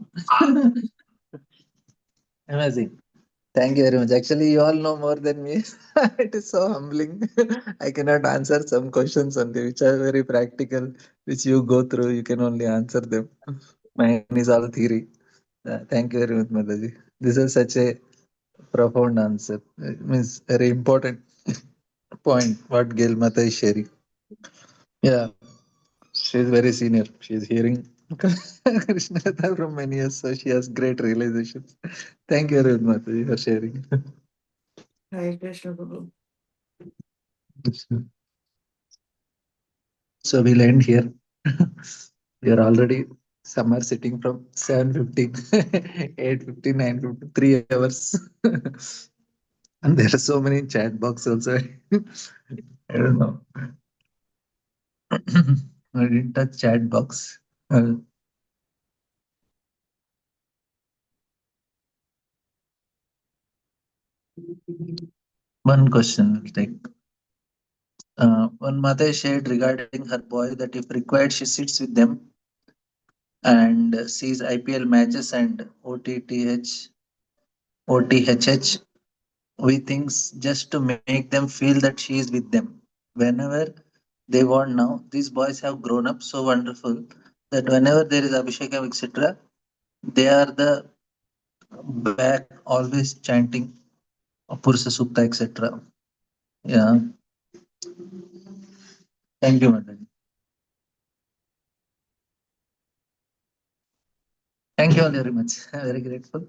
S1: Amazing. Thank you very much. Actually, you all know more than me. It is so humbling. I cannot answer some questions only, which are very practical, which you go through. You can only answer them. Mine is all theory. Thank you very much, Mataji. This is such a profound answer. It means very important point what Gail Mata is sharing. Yeah, she's very senior. She's hearing Krishna Katha from many years, so she has great realizations. Thank you very much, Mataji, for sharing.
S9: Hare Krishna, Prabhu.
S1: So we'll end here. We are already, some are sitting from 7:15, 8:15, 9:15, 3 hours. And there are so many chat box also. I don't know. I didn't touch chat box. One question will take. One mother shared regarding her boy that if required, she sits with them and sees IPL matches and OTHH with things just to make them feel that she is with them. Whenever they want now, these boys have grown up so wonderful that whenever there is Abhishekam, etc., they are the back always chanting Purusha Sukta, etc. Yeah. Thank you, Mataji. Thank you all very much. I'm very grateful.